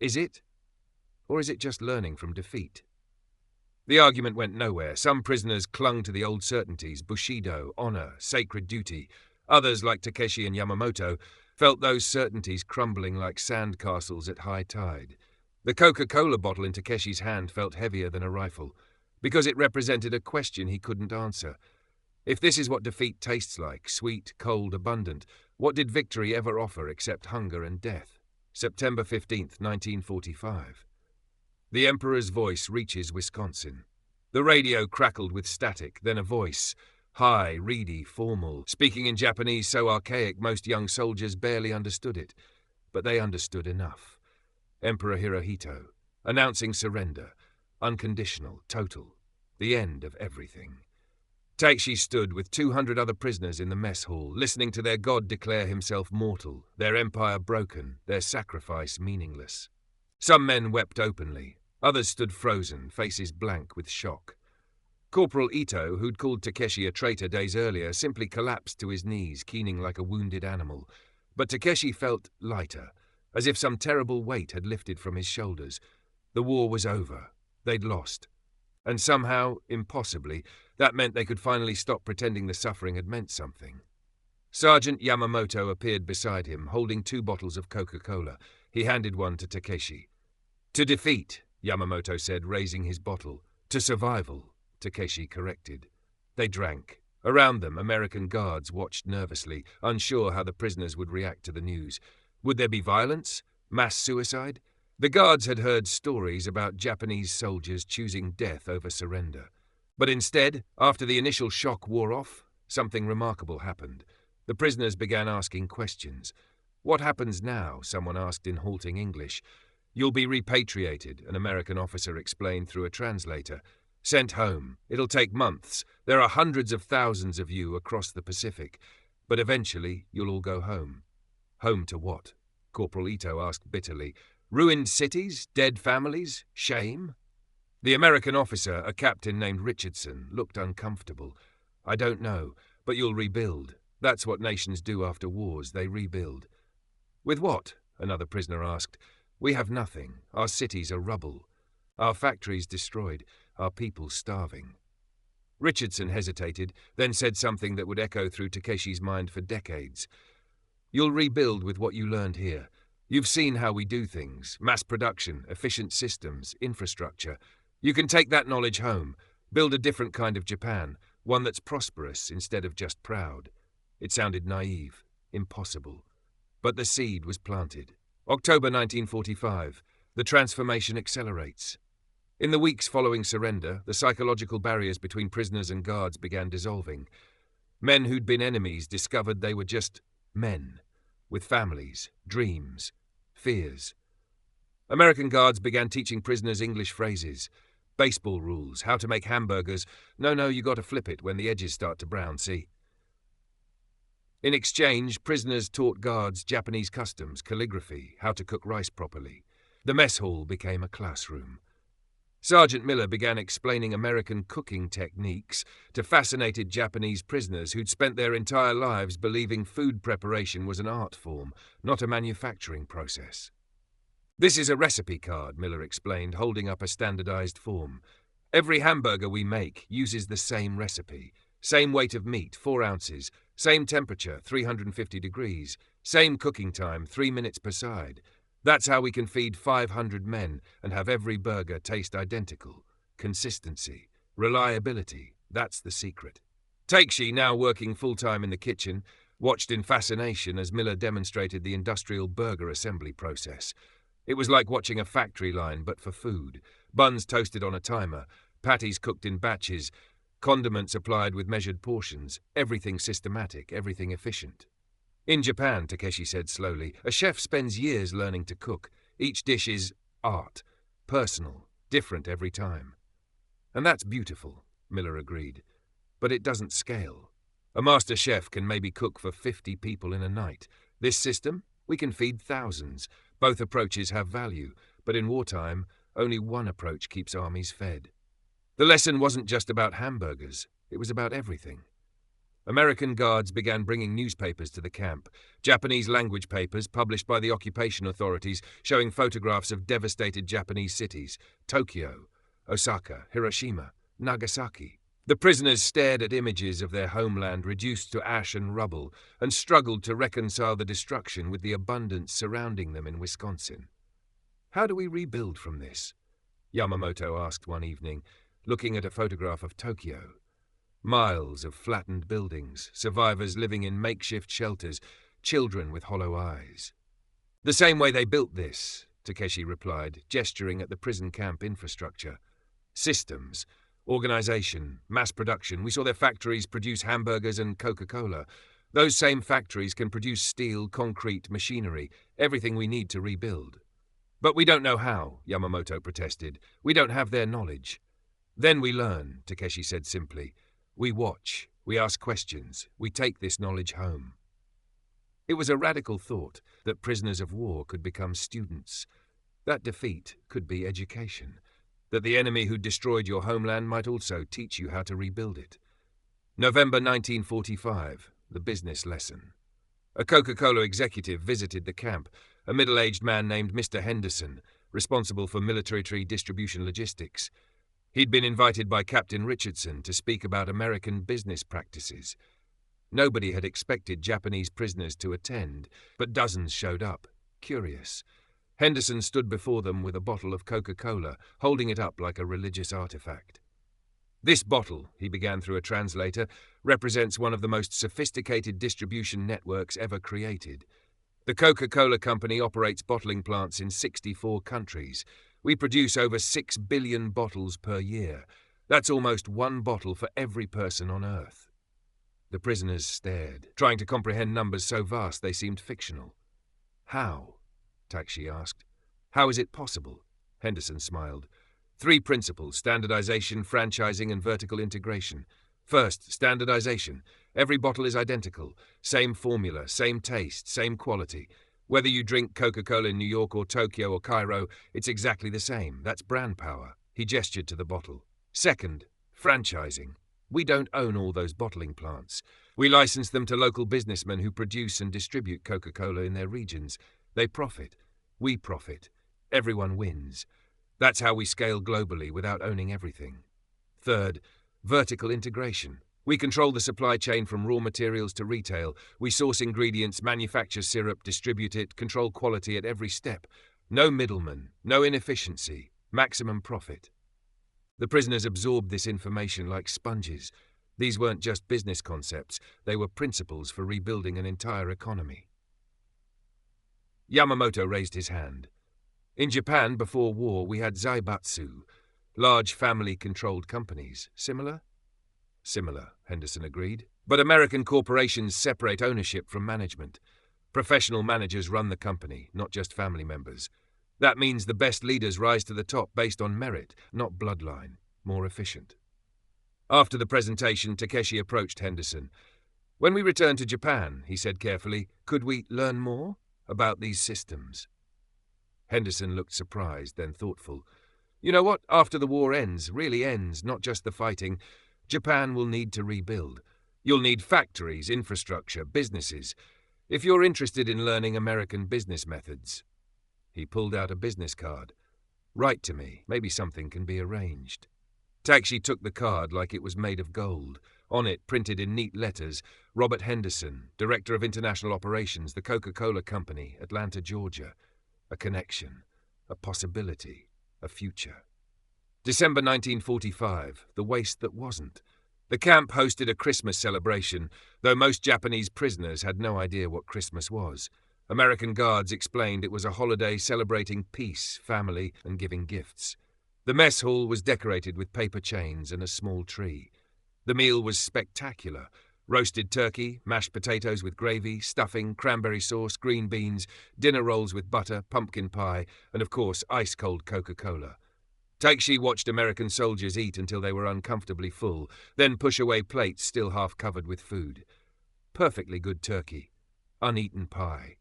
Is it? Or is it just learning from defeat? The argument went nowhere. Some prisoners clung to the old certainties, bushido, honor, sacred duty. Others, like Takeshi and Yamamoto, felt those certainties crumbling like sandcastles at high tide. The Coca-Cola bottle in Takeshi's hand felt heavier than a rifle, because it represented a question he couldn't answer. If this is what defeat tastes like, sweet, cold, abundant, what did victory ever offer except hunger and death? September 15th, 1945. The Emperor's voice reaches Wisconsin. The radio crackled with static, then a voice, high, reedy, formal, speaking in Japanese so archaic most young soldiers barely understood it. But they understood enough. Emperor Hirohito, announcing surrender, unconditional, total, the end of everything. Takeshi stood with 200 other prisoners in the mess hall, listening to their god declare himself mortal, their empire broken, their sacrifice meaningless. Some men wept openly. Others stood frozen, faces blank with shock. Corporal Ito, who'd called Takeshi a traitor days earlier, simply collapsed to his knees, keening like a wounded animal. But Takeshi felt lighter, as if some terrible weight had lifted from his shoulders. The war was over. They'd lost. And somehow, impossibly, that meant they could finally stop pretending the suffering had meant something. Sergeant Yamamoto appeared beside him, holding 2 bottles of Coca-Cola. He handed one to Takeshi. To defeat, Yamamoto said, raising his bottle. To survival, Takeshi corrected. They drank. Around them, American guards watched nervously, unsure how the prisoners would react to the news. Would there be violence? Mass suicide? The guards had heard stories about Japanese soldiers choosing death over surrender. But instead, after the initial shock wore off, something remarkable happened. The prisoners began asking questions. What happens now? Someone asked in halting English. You'll be repatriated, an American officer explained through a translator. Sent home. It'll take months. There are hundreds of thousands of you across the Pacific. But eventually, you'll all go home. Home to what? Corporal Ito asked bitterly. Ruined cities? Dead families? Shame? The American officer, a captain named Richardson, looked uncomfortable. I don't know, but you'll rebuild. That's what nations do after wars, they rebuild. With what? Another prisoner asked. We have nothing. Our cities are rubble. Our factories destroyed. Our people starving. Richardson hesitated, then said something that would echo through Takeshi's mind for decades. You'll rebuild with what you learned here. You've seen how we do things, mass production, efficient systems, infrastructure. You can take that knowledge home, build a different kind of Japan, one that's prosperous instead of just proud. It sounded naive, impossible. But the seed was planted. October 1945, the transformation accelerates. In the weeks following surrender, the psychological barriers between prisoners and guards began dissolving. Men who'd been enemies discovered they were just men, with families, dreams, fears. American guards began teaching prisoners English phrases, baseball rules, how to make hamburgers. No, you got to flip it when the edges start to brown, see? In exchange, prisoners taught guards Japanese customs, calligraphy, how to cook rice properly. The mess hall became a classroom. Sergeant Miller began explaining American cooking techniques to fascinated Japanese prisoners who'd spent their entire lives believing food preparation was an art form, not a manufacturing process. This is a recipe card, Miller explained, holding up a standardized form. Every hamburger we make uses the same recipe. Same weight of meat, 4 ounces. Same temperature, 350 degrees. Same cooking time, 3 minutes per side. That's how we can feed 500 men and have every burger taste identical. Consistency, reliability, that's the secret. Takeshi, now working full-time in the kitchen, watched in fascination as Miller demonstrated the industrial burger assembly process. It was like watching a factory line, but for food. Buns toasted on a timer, patties cooked in batches, condiments applied with measured portions, everything systematic, everything efficient. In Japan, Takeshi said slowly, a chef spends years learning to cook. Each dish is art, personal, different every time. And that's beautiful, Miller agreed. But it doesn't scale. A master chef can maybe cook for 50 people in a night. This system, we can feed thousands. Both approaches have value, but in wartime, only one approach keeps armies fed. The lesson wasn't just about hamburgers, it was about everything. American guards began bringing newspapers to the camp, Japanese language papers published by the occupation authorities showing photographs of devastated Japanese cities, Tokyo, Osaka, Hiroshima, Nagasaki. The prisoners stared at images of their homeland reduced to ash and rubble and struggled to reconcile the destruction with the abundance surrounding them in Wisconsin. How do we rebuild from this? Yamamoto asked one evening, looking at a photograph of Tokyo. Miles of flattened buildings, survivors living in makeshift shelters, children with hollow eyes. The same way they built this, Takeshi replied, gesturing at the prison camp infrastructure. Systems, organization, mass production. We saw their factories produce hamburgers and Coca-Cola. Those same factories can produce steel, concrete, machinery, everything we need to rebuild. But we don't know how, Yamamoto protested. We don't have their knowledge. Then we learn, Takeshi said simply. We watch, we ask questions, we take this knowledge home. It was a radical thought that prisoners of war could become students. That defeat could be education. That the enemy who destroyed your homeland might also teach you how to rebuild it. November 1945, the business lesson. A Coca-Cola executive visited the camp, a middle-aged man named Mr. Henderson, responsible for military distribution logistics. He'd been invited by Captain Richardson to speak about American business practices. Nobody had expected Japanese prisoners to attend, but dozens showed up, curious. Henderson stood before them with a bottle of Coca-Cola, holding it up like a religious artifact. This bottle, he began through a translator, represents one of the most sophisticated distribution networks ever created. The Coca-Cola Company operates bottling plants in 64 countries. We produce over 6 billion bottles per year. That's almost one bottle for every person on Earth. The prisoners stared, trying to comprehend numbers so vast they seemed fictional. How? Takeshi asked. How is it possible? Henderson smiled. 3 principles: standardization, franchising, and vertical integration. First, standardization. Every bottle is identical. Same formula, same taste, same quality. Whether you drink Coca-Cola in New York or Tokyo or Cairo, it's exactly the same. That's brand power. He gestured to the bottle. Second, franchising. We don't own all those bottling plants. We license them to local businessmen who produce and distribute Coca-Cola in their regions. They profit. We profit. Everyone wins. That's how we scale globally without owning everything. Third, vertical integration. We control the supply chain from raw materials to retail. We source ingredients, manufacture syrup, distribute it, control quality at every step. No middlemen, no inefficiency, maximum profit. The prisoners absorbed this information like sponges. These weren't just business concepts, they were principles for rebuilding an entire economy. Yamamoto raised his hand. In Japan, before war, we had zaibatsu, large family-controlled companies. Similar? Similar, Henderson agreed. But American corporations separate ownership from management. Professional managers run the company, not just family members. That means the best leaders rise to the top based on merit, not bloodline. More efficient. After the presentation, Takeshi approached Henderson. When we return to Japan, he said carefully, could we learn more about these systems? Henderson looked surprised, then thoughtful. You know what? After the war ends, really ends, not just the fighting, Japan will need to rebuild. You'll need factories, infrastructure, businesses. If you're interested in learning American business methods. He pulled out a business card. Write to me. Maybe something can be arranged. Takeshi took the card like it was made of gold. On it, printed in neat letters, Robert Henderson, Director of International Operations, the Coca-Cola Company, Atlanta, Georgia. A connection, a possibility, a future. December 1945, the waste that wasn't. The camp hosted a Christmas celebration, though most Japanese prisoners had no idea what Christmas was. American guards explained it was a holiday celebrating peace, family, and giving gifts. The mess hall was decorated with paper chains and a small tree. The meal was spectacular. Roasted turkey, mashed potatoes with gravy, stuffing, cranberry sauce, green beans, dinner rolls with butter, pumpkin pie, and of course ice-cold Coca-Cola. Takeshi watched American soldiers eat until they were uncomfortably full, then push away plates still half covered with food. Perfectly good turkey, uneaten pie,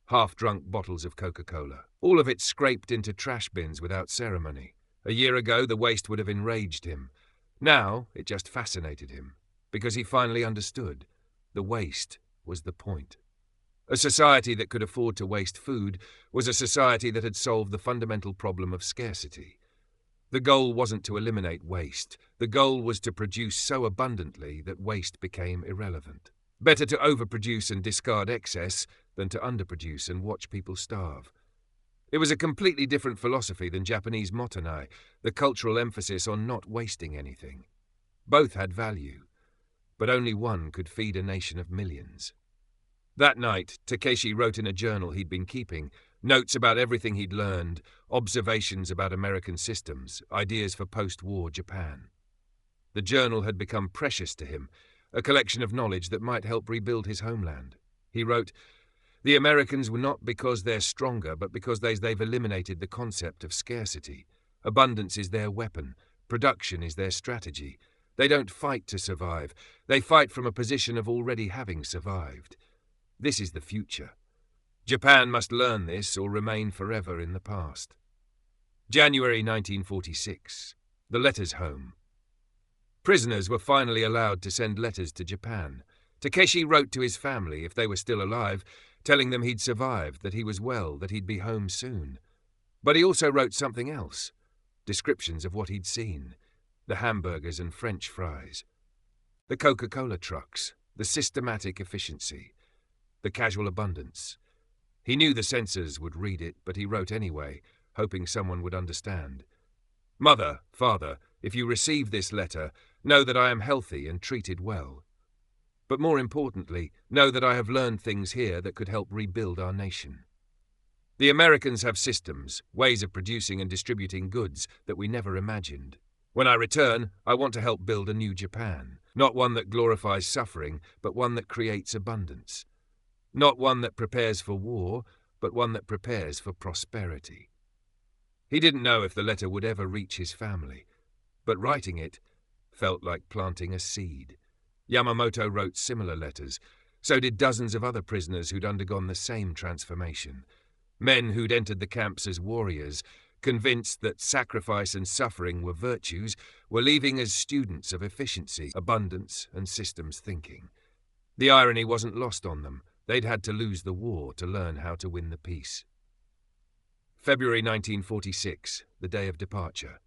half-drunk bottles of Coca-Cola, all of it scraped into trash bins without ceremony. A year ago, the waste would have enraged him. Now, it just fascinated him, because he finally understood. The waste was the point. A society that could afford to waste food was a society that had solved the fundamental problem of scarcity. The goal wasn't to eliminate waste. The goal was to produce so abundantly that waste became irrelevant. Better to overproduce and discard excess than to underproduce and watch people starve. It was a completely different philosophy than Japanese motonai, the cultural emphasis on not wasting anything. Both had value, but only one could feed a nation of millions. That night, Takeshi wrote in a journal he'd been keeping, notes about everything he'd learned, observations about American systems, ideas for post-war Japan. The journal had become precious to him, a collection of knowledge that might help rebuild his homeland. He wrote, "The Americans were not because they're stronger, but because they've eliminated the concept of scarcity. Abundance is their weapon. Production is their strategy. They don't fight to survive. They fight from a position of already having survived. This is the future. Japan must learn this or remain forever in the past." January 1946. The letters home. Prisoners were finally allowed to send letters to Japan. Takeshi wrote to his family, if they were still alive, telling them he'd survived, that he was well, that he'd be home soon. But he also wrote something else. Descriptions of what he'd seen. The hamburgers and French fries. The Coca-Cola trucks. The systematic efficiency. The casual abundance. He knew the censors would read it, but he wrote anyway, hoping someone would understand. "Mother, Father, if you receive this letter, know that I am healthy and treated well. But more importantly, know that I have learned things here that could help rebuild our nation. The Americans have systems, ways of producing and distributing goods that we never imagined. When I return, I want to help build a new Japan, not one that glorifies suffering, but one that creates abundance. Not one that prepares for war, but one that prepares for prosperity." He didn't know if the letter would ever reach his family, but writing it felt like planting a seed. Yamamoto wrote similar letters. So did dozens of other prisoners who'd undergone the same transformation. Men who'd entered the camps as warriors, convinced that sacrifice and suffering were virtues, were leaving as students of efficiency, abundance, and systems thinking. The irony wasn't lost on them. They'd had to lose the war to learn how to win the peace. February 1946, the day of departure.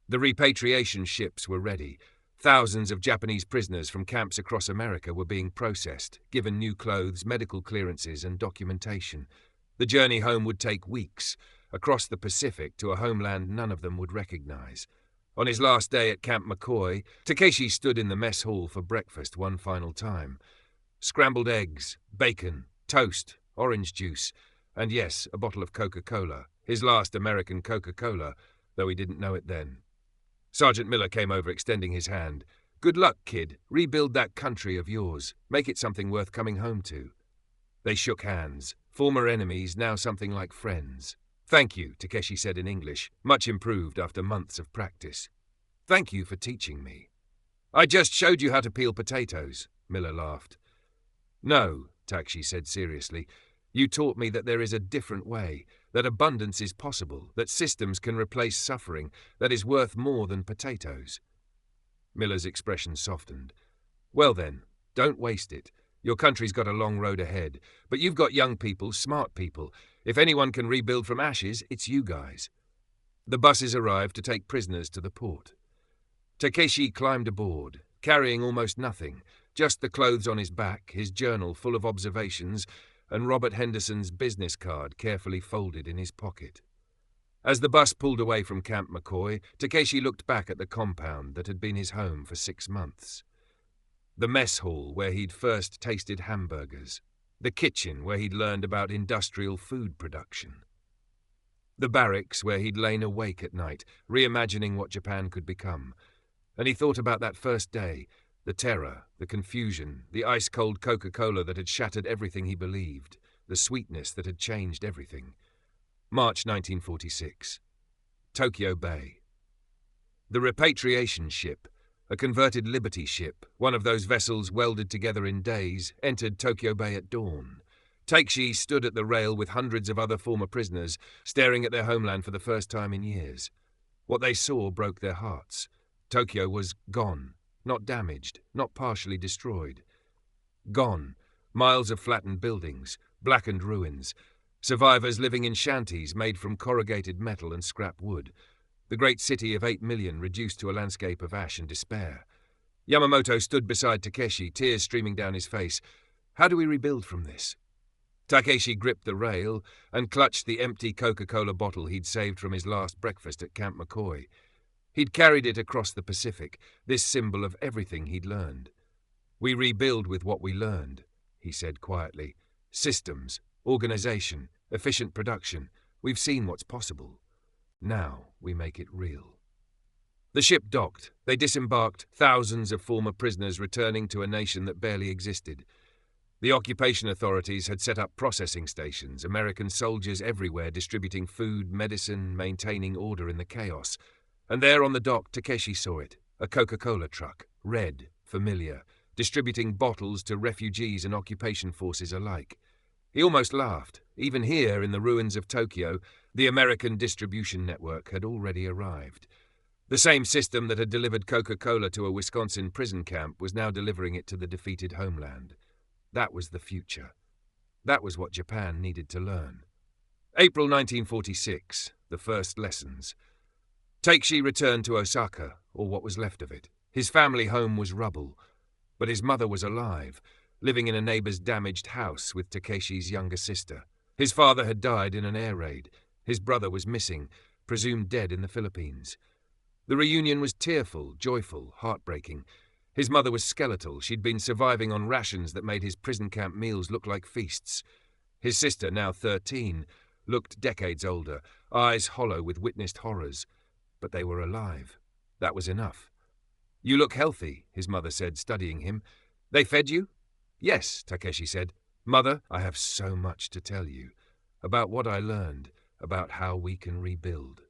The repatriation ships were ready. Thousands of Japanese prisoners from camps across America were being processed, given new clothes, medical clearances, and documentation. The journey home would take weeks, across the Pacific to a homeland none of them would recognize. On his last day at Camp McCoy, Takeshi stood in the mess hall for breakfast one final time. Scrambled eggs, bacon, toast, orange juice, and yes, a bottle of Coca-Cola, his last American Coca-Cola, though he didn't know it then. Sergeant Miller came over, extending his hand. "Good luck, kid. Rebuild that country of yours. Make it something worth coming home to." They shook hands. Former enemies, now something like friends. "Thank you," Takeshi said in English, much improved after months of practice. "Thank you for teaching me." "I just showed you how to peel potatoes," Miller laughed. "No," Takeshi said seriously. "You taught me that there is a different way, that abundance is possible, that systems can replace suffering, that is worth more than potatoes." Miller's expression softened. "Well then, don't waste it. Your country's got a long road ahead, but you've got young people, smart people. If anyone can rebuild from ashes, it's you guys." The buses arrived to take prisoners to the port. Takeshi climbed aboard, carrying almost nothing, just the clothes on his back, his journal full of observations, and Robert Henderson's business card carefully folded in his pocket. As the bus pulled away from Camp McCoy, Takeshi looked back at the compound that had been his home for 6 months. The mess hall where he'd first tasted hamburgers. The kitchen where he'd learned about industrial food production. The barracks where he'd lain awake at night, reimagining what Japan could become. And he thought about that first day, the terror, the confusion, the ice-cold Coca-Cola that had shattered everything he believed, the sweetness that had changed everything. March 1946. Tokyo Bay. The repatriation ship, a converted Liberty ship, one of those vessels welded together in days, entered Tokyo Bay at dawn. Takeshi stood at the rail with hundreds of other former prisoners, staring at their homeland for the first time in years. What they saw broke their hearts. Tokyo was gone, not damaged, not partially destroyed. Gone, miles of flattened buildings, blackened ruins, survivors living in shanties made from corrugated metal and scrap wood. The great city of 8 million reduced to a landscape of ash and despair. Yamamoto stood beside Takeshi, tears streaming down his face. How do we rebuild from this? Takeshi gripped the rail and clutched the empty Coca-Cola bottle he'd saved from his last breakfast at Camp McCoy. He'd carried it across the Pacific, this symbol of everything he'd learned. We rebuild with what we learned, he said quietly. Systems, organization, efficient production. We've seen what's possible. Now we make it real. The ship docked. They disembarked, thousands of former prisoners returning to a nation that barely existed. The occupation authorities had set up processing stations, American soldiers everywhere distributing food, medicine, maintaining order in the chaos. And there on the dock, Takeshi saw it, a Coca-Cola truck, red, familiar, distributing bottles to refugees and occupation forces alike. He almost laughed. Even here in the ruins of Tokyo, the American distribution network had already arrived. The same system that had delivered Coca-Cola to a Wisconsin prison camp was now delivering it to the defeated homeland. That was the future. That was what Japan needed to learn. April 1946, the first lessons. Takeshi returned to Osaka, or what was left of it. His family home was rubble, but his mother was alive, living in a neighbor's damaged house with Takeshi's younger sister. His father had died in an air raid. His brother was missing, presumed dead in the Philippines. The reunion was tearful, joyful, heartbreaking. His mother was skeletal. She'd been surviving on rations that made his prison camp meals look like feasts. His sister, now 13, looked decades older, eyes hollow with witnessed horrors. But they were alive. That was enough. You look healthy, his mother said, studying him. They fed you? Yes, Takeshi said. Mother, I have so much to tell you. About what I learned, about how we can rebuild.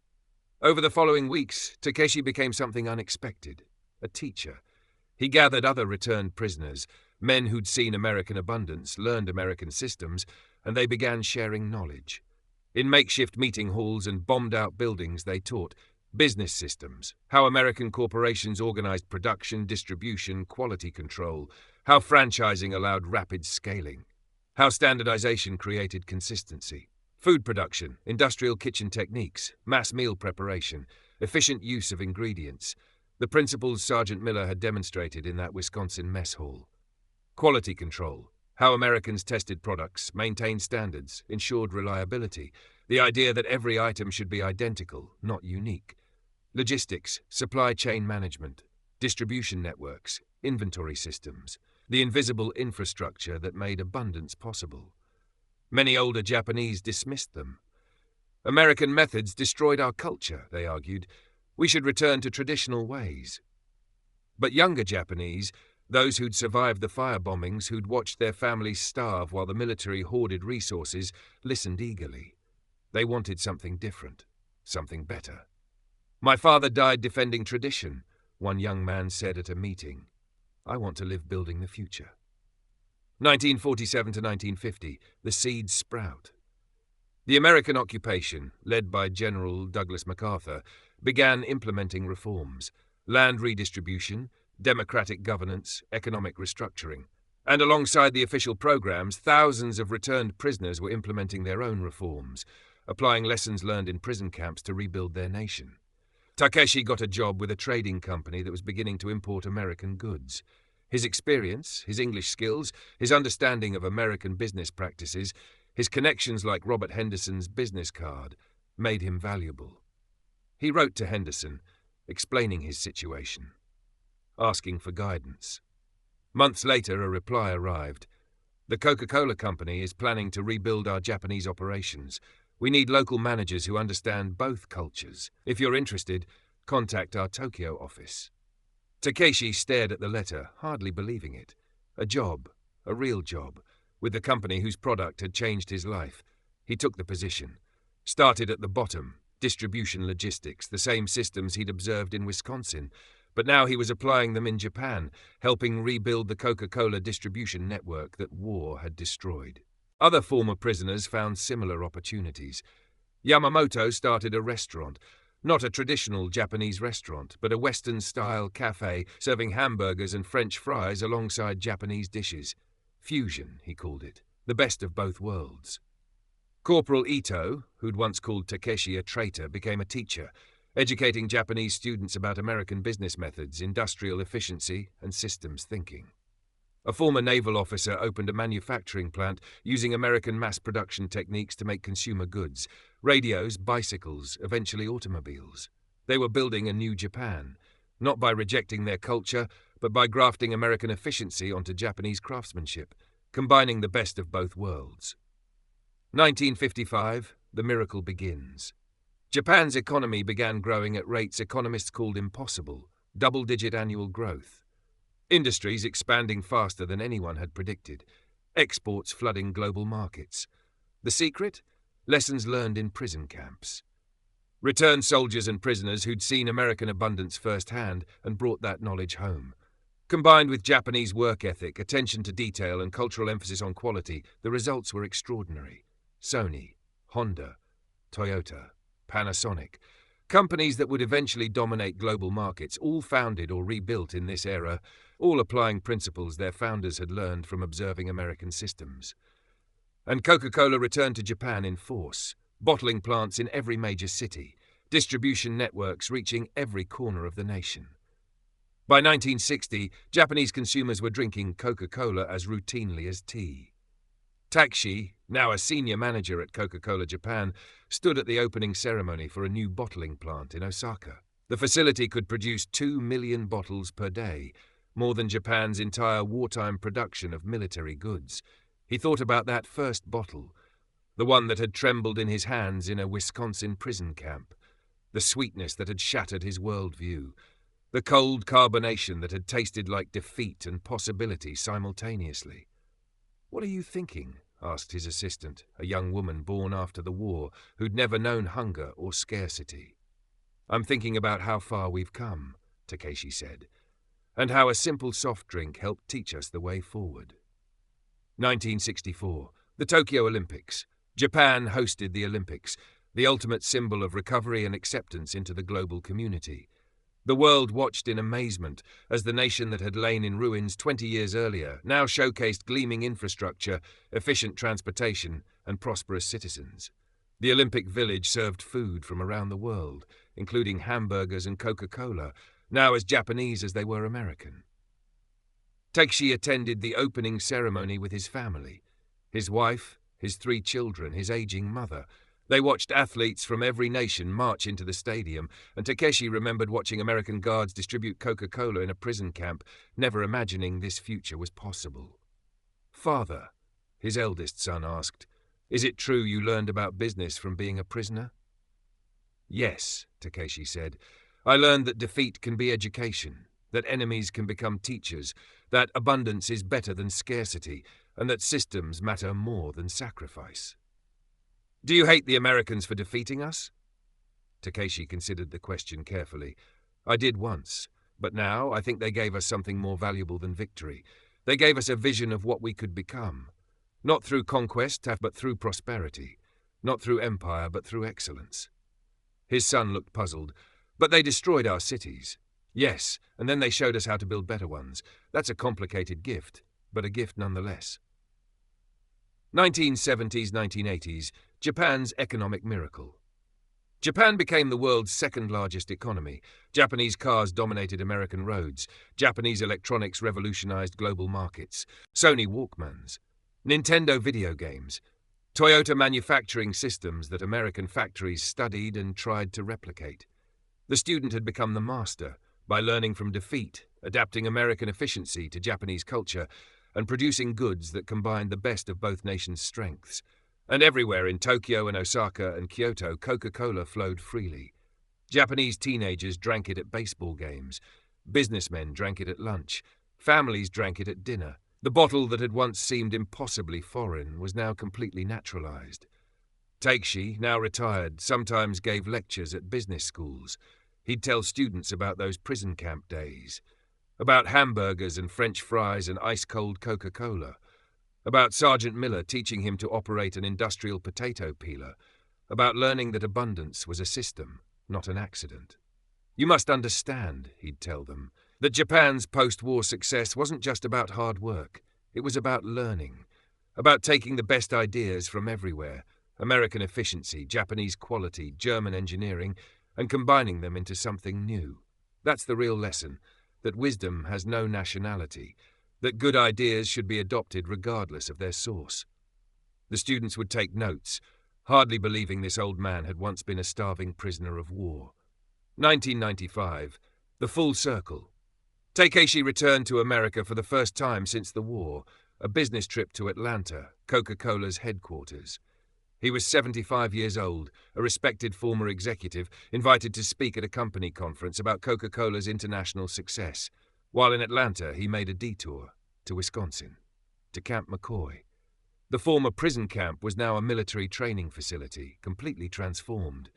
Over the following weeks, Takeshi became something unexpected. A teacher. He gathered other returned prisoners, men who'd seen American abundance, learned American systems, and they began sharing knowledge. In makeshift meeting halls and bombed-out buildings, they taught business systems, how American corporations organized production, distribution, quality control, how franchising allowed rapid scaling, how standardization created consistency, food production, industrial kitchen techniques, mass meal preparation, efficient use of ingredients, the principles Sergeant Miller had demonstrated in that Wisconsin mess hall. Quality control, how Americans tested products, maintained standards, ensured reliability, the idea that every item should be identical, not unique. Logistics, supply chain management, distribution networks, inventory systems, the invisible infrastructure that made abundance possible. Many older Japanese dismissed them. American methods destroyed our culture, they argued. We should return to traditional ways. But younger Japanese, those who'd survived the firebombings, who'd watched their families starve while the military hoarded resources, listened eagerly. They wanted something different, something better. My father died defending tradition, one young man said at a meeting. I want to live building the future. 1947 to 1950, the seeds sprout. The American occupation, led by General Douglas MacArthur, began implementing reforms, land redistribution, democratic governance, economic restructuring. And alongside the official programs, thousands of returned prisoners were implementing their own reforms, applying lessons learned in prison camps to rebuild their nation. Takeshi got a job with a trading company that was beginning to import American goods. His experience, his English skills, his understanding of American business practices, his connections like Robert Henderson's business card, made him valuable. He wrote to Henderson, explaining his situation, asking for guidance. Months later, a reply arrived. The Coca-Cola company is planning to rebuild our Japanese operations. We need local managers who understand both cultures. If you're interested, contact our Tokyo office." Takeshi stared at the letter, hardly believing it. A job, a real job, with the company whose product had changed his life. He took the position. Started at the bottom, distribution logistics, the same systems he'd observed in Wisconsin, but now he was applying them in Japan, helping rebuild the Coca-Cola distribution network that war had destroyed. Other former prisoners found similar opportunities. Yamamoto started a restaurant, not a traditional Japanese restaurant, but a Western-style cafe serving hamburgers and French fries alongside Japanese dishes. Fusion, he called it, the best of both worlds. Corporal Ito, who'd once called Takeshi a traitor, became a teacher, educating Japanese students about American business methods, industrial efficiency, and systems thinking. A former naval officer opened a manufacturing plant using American mass production techniques to make consumer goods, radios, bicycles, eventually automobiles. They were building a new Japan, not by rejecting their culture, but by grafting American efficiency onto Japanese craftsmanship, combining the best of both worlds. 1955, the miracle begins. Japan's economy began growing at rates economists called impossible, double-digit annual growth. Industries expanding faster than anyone had predicted, exports flooding global markets. The secret? Lessons learned in prison camps. Returned soldiers and prisoners who'd seen American abundance firsthand and brought that knowledge home. Combined with Japanese work ethic, attention to detail, and cultural emphasis on quality, the results were extraordinary. Sony, Honda, Toyota, Panasonic, companies that would eventually dominate global markets, all founded or rebuilt in this era, all applying principles their founders had learned from observing American systems. And Coca-Cola returned to Japan in force, bottling plants in every major city, distribution networks reaching every corner of the nation. By 1960, Japanese consumers were drinking Coca-Cola as routinely as tea. Takeshi, now a senior manager at Coca-Cola Japan, stood at the opening ceremony for a new bottling plant in Osaka. The facility could produce 2 million bottles per day, more than Japan's entire wartime production of military goods. He thought about that first bottle, the one that had trembled in his hands in a Wisconsin prison camp, the sweetness that had shattered his worldview, the cold carbonation that had tasted like defeat and possibility simultaneously. "What are you thinking?" asked his assistant, a young woman born after the war who'd never known hunger or scarcity. "I'm thinking about how far we've come," Takeshi said, "and how a simple soft drink helped teach us the way forward." 1964, the Tokyo Olympics. Japan hosted the Olympics, the ultimate symbol of recovery and acceptance into the global community. The world watched in amazement as the nation that had lain in ruins 20 years earlier now showcased gleaming infrastructure, efficient transportation, and prosperous citizens. The Olympic Village served food from around the world, including hamburgers and Coca-Cola, now as Japanese as they were American. Takeshi attended the opening ceremony with his family, his wife, his 3 children, his aging mother. They watched athletes from every nation march into the stadium, and Takeshi remembered watching American guards distribute Coca-Cola in a prison camp, never imagining this future was possible. "Father," his eldest son asked, "is it true you learned about business from being a prisoner?" "Yes," Takeshi said. "I learned that defeat can be education, that enemies can become teachers, that abundance is better than scarcity, and that systems matter more than sacrifice." "Do you hate the Americans for defeating us?" Takeshi considered the question carefully. "I did once, but now I think they gave us something more valuable than victory. They gave us a vision of what we could become. Not through conquest, but through prosperity. Not through empire, but through excellence." His son looked puzzled. "But they destroyed our cities." "Yes, and then they showed us how to build better ones. That's a complicated gift, but a gift nonetheless." 1970s, 1980s, Japan's economic miracle. Japan became the world's second-largest economy. Japanese cars dominated American roads. Japanese electronics revolutionized global markets. Sony Walkmans. Nintendo video games. Toyota manufacturing systems that American factories studied and tried to replicate. The student had become the master by learning from defeat, adapting American efficiency to Japanese culture, and producing goods that combined the best of both nations' strengths. And everywhere in Tokyo and Osaka and Kyoto, Coca-Cola flowed freely. Japanese teenagers drank it at baseball games. Businessmen drank it at lunch. Families drank it at dinner. The bottle that had once seemed impossibly foreign was now completely naturalized. Takeshi, now retired, sometimes gave lectures at business schools. He'd tell students about those prison camp days, about hamburgers and French fries and ice-cold Coca-Cola, about Sergeant Miller teaching him to operate an industrial potato peeler, about learning that abundance was a system, not an accident. You must understand, he'd tell them, that Japan's post-war success wasn't just about hard work. It was about learning, about taking the best ideas from everywhere, American efficiency, Japanese quality, German engineering, and combining them into something new. That's the real lesson, that wisdom has no nationality, that good ideas should be adopted regardless of their source. The students would take notes, hardly believing this old man had once been a starving prisoner of war. 1995, the full circle. Takeshi returned to America for the first time since the war, a business trip to Atlanta, Coca-Cola's headquarters. He was 75 years old, a respected former executive, invited to speak at a company conference about Coca-Cola's international success. While in Atlanta, he made a detour to Wisconsin, to Camp McCoy. The former prison camp was now a military training facility, completely transformed.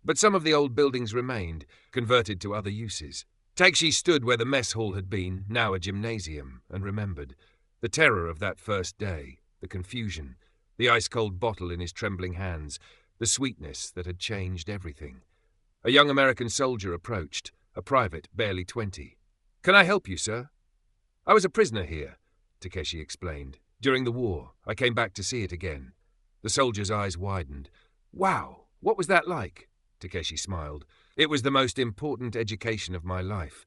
But some of the old buildings remained, converted to other uses. Takeshi stood where the mess hall had been, now a gymnasium, and remembered the terror of that first day, the confusion, the ice-cold bottle in his trembling hands, the sweetness that had changed everything. A young American soldier approached, a private, barely 20. "Can I help you, sir?" "I was a prisoner here," Takeshi explained. "During the war, I came back to see it again." The soldier's eyes widened. "Wow, what was that like?" Takeshi smiled. "It was the most important education of my life.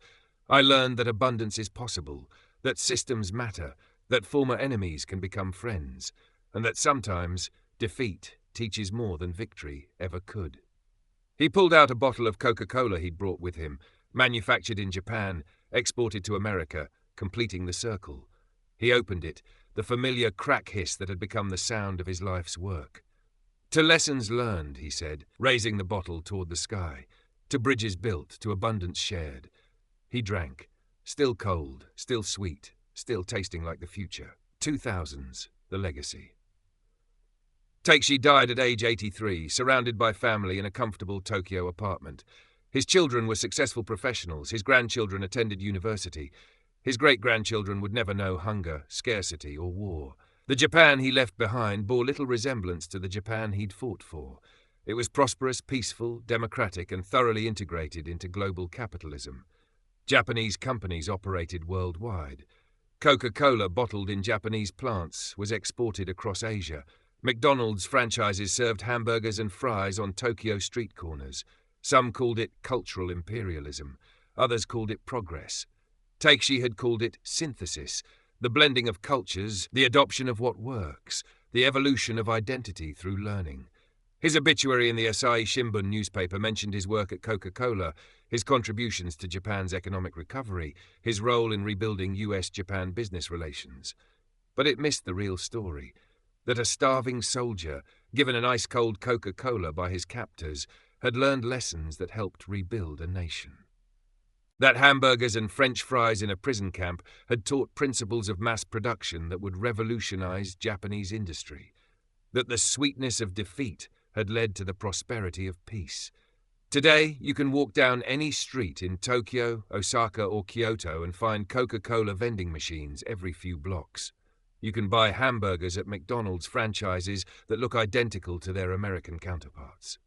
I learned that abundance is possible, that systems matter, that former enemies can become friends, and that sometimes defeat teaches more than victory ever could." He pulled out a bottle of Coca-Cola he'd brought with him, manufactured in Japan, exported to America, completing the circle. He opened it, the familiar crack hiss that had become the sound of his life's work. "To lessons learned," he said, raising the bottle toward the sky. "To bridges built, to abundance shared." He drank, still cold, still sweet, still tasting like the future. 2000s, the legacy. Takeshi died at age 83, surrounded by family in a comfortable Tokyo apartment. His children were successful professionals, his grandchildren attended university. His great-grandchildren would never know hunger, scarcity, or war. The Japan he left behind bore little resemblance to the Japan he'd fought for. It was prosperous, peaceful, democratic, and thoroughly integrated into global capitalism. Japanese companies operated worldwide. Coca-Cola, bottled in Japanese plants, was exported across Asia. McDonald's franchises served hamburgers and fries on Tokyo street corners. Some called it cultural imperialism. Others called it progress. Takeshi had called it synthesis, the blending of cultures, the adoption of what works, the evolution of identity through learning. His obituary in the Asahi Shimbun newspaper mentioned his work at Coca-Cola, his contributions to Japan's economic recovery, his role in rebuilding US-Japan business relations. But it missed the real story, that a starving soldier, given an ice-cold Coca-Cola by his captors, had learned lessons that helped rebuild a nation. That hamburgers and French fries in a prison camp had taught principles of mass production that would revolutionize Japanese industry. That the sweetness of defeat had led to the prosperity of peace. Today, you can walk down any street in Tokyo, Osaka, or Kyoto and find Coca-Cola vending machines every few blocks. You can buy hamburgers at McDonald's franchises that look identical to their American counterparts.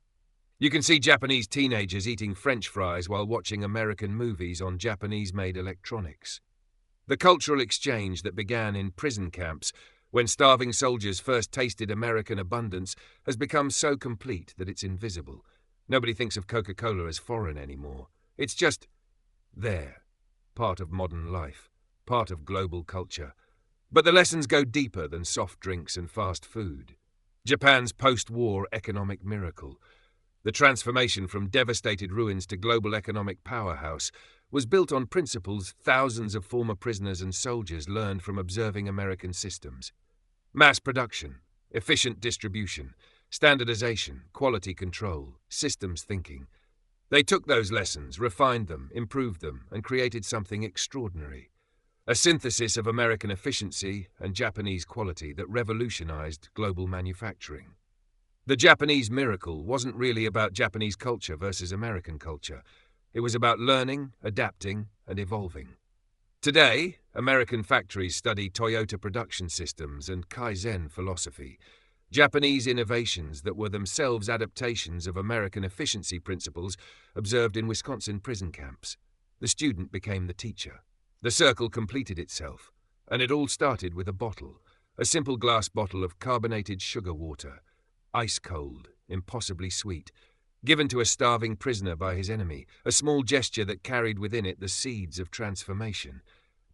You can see Japanese teenagers eating French fries while watching American movies on Japanese-made electronics. The cultural exchange that began in prison camps when starving soldiers first tasted American abundance has become so complete that it's invisible. Nobody thinks of Coca-Cola as foreign anymore. It's just there, part of modern life, part of global culture. But the lessons go deeper than soft drinks and fast food. Japan's post-war economic miracle, The transformation from devastated ruins to global economic powerhouse was built on principles thousands of former prisoners and soldiers learned from observing American systems. Mass production, efficient distribution, standardization, quality control, systems thinking. They took those lessons, refined them, improved them, and created something extraordinary. A synthesis of American efficiency and Japanese quality that revolutionized global manufacturing. The Japanese miracle wasn't really about Japanese culture versus American culture. It was about learning, adapting, and evolving. Today, American factories study Toyota production systems and Kaizen philosophy, Japanese innovations that were themselves adaptations of American efficiency principles observed in Wisconsin prison camps. The student became the teacher. The circle completed itself, and it all started with a bottle, a simple glass bottle of carbonated sugar water, ice cold, impossibly sweet, given to a starving prisoner by his enemy, a small gesture that carried within it the seeds of transformation.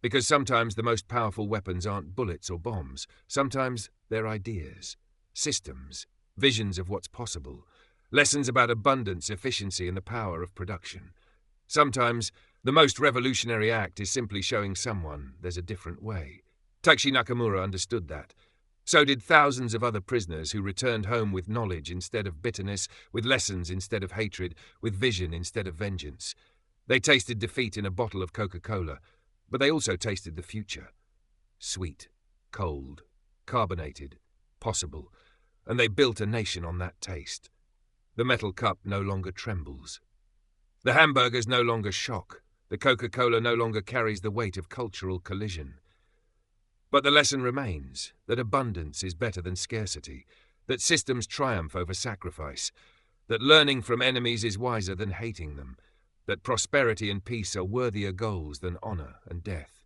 Because sometimes the most powerful weapons aren't bullets or bombs, sometimes they're ideas, systems, visions of what's possible, lessons about abundance, efficiency, and the power of production. Sometimes the most revolutionary act is simply showing someone there's a different way. Takeshi Nakamura understood that. So did thousands of other prisoners who returned home with knowledge instead of bitterness, with lessons instead of hatred, with vision instead of vengeance. They tasted defeat in a bottle of Coca-Cola, but they also tasted the future. Sweet, cold, carbonated, possible, and they built a nation on that taste. The metal cup no longer trembles. The hamburgers no longer shock. The Coca-Cola no longer carries the weight of cultural collision. But the lesson remains that abundance is better than scarcity, that systems triumph over sacrifice, that learning from enemies is wiser than hating them, that prosperity and peace are worthier goals than honor and death.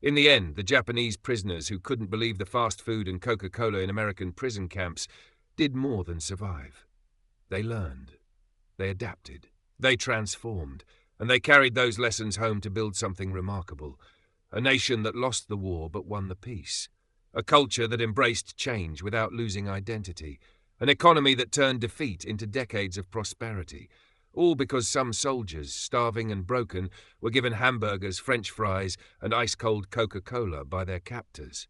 In the end, the Japanese prisoners who couldn't believe the fast food and Coca-Cola in American prison camps did more than survive. They learned, they adapted, they transformed, and they carried those lessons home to build something remarkable. A nation that lost the war but won the peace. A culture that embraced change without losing identity. An economy that turned defeat into decades of prosperity. All because some soldiers, starving and broken, were given hamburgers, French fries, and ice-cold Coca-Cola by their captors.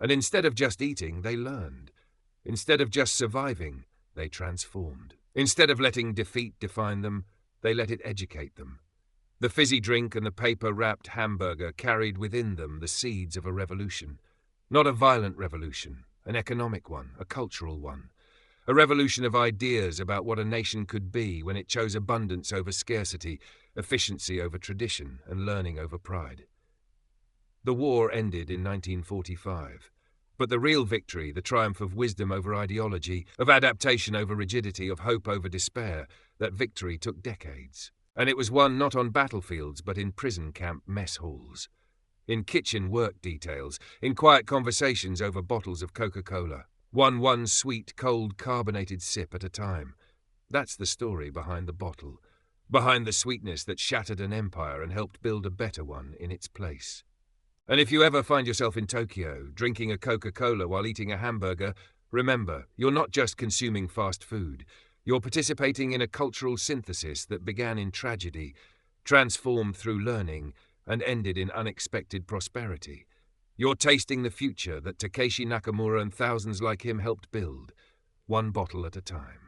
And instead of just eating, they learned. Instead of just surviving, they transformed. Instead of letting defeat define them, they let it educate them. The fizzy drink and the paper-wrapped hamburger carried within them the seeds of a revolution. Not a violent revolution, an economic one, a cultural one. A revolution of ideas about what a nation could be when it chose abundance over scarcity, efficiency over tradition, and learning over pride. The war ended in 1945. But the real victory, the triumph of wisdom over ideology, of adaptation over rigidity, of hope over despair, that victory took decades. And it was won not on battlefields but in prison camp mess halls, in kitchen work details, in quiet conversations over bottles of Coca-Cola, one sweet, cold, carbonated sip at a time. That's the story behind the bottle, behind the sweetness that shattered an empire and helped build a better one in its place. And if you ever find yourself in Tokyo, drinking a Coca-Cola while eating a hamburger, remember, you're not just consuming fast food. You're participating in a cultural synthesis that began in tragedy, transformed through learning, and ended in unexpected prosperity. You're tasting the future that Takeshi Nakamura and thousands like him helped build, one bottle at a time.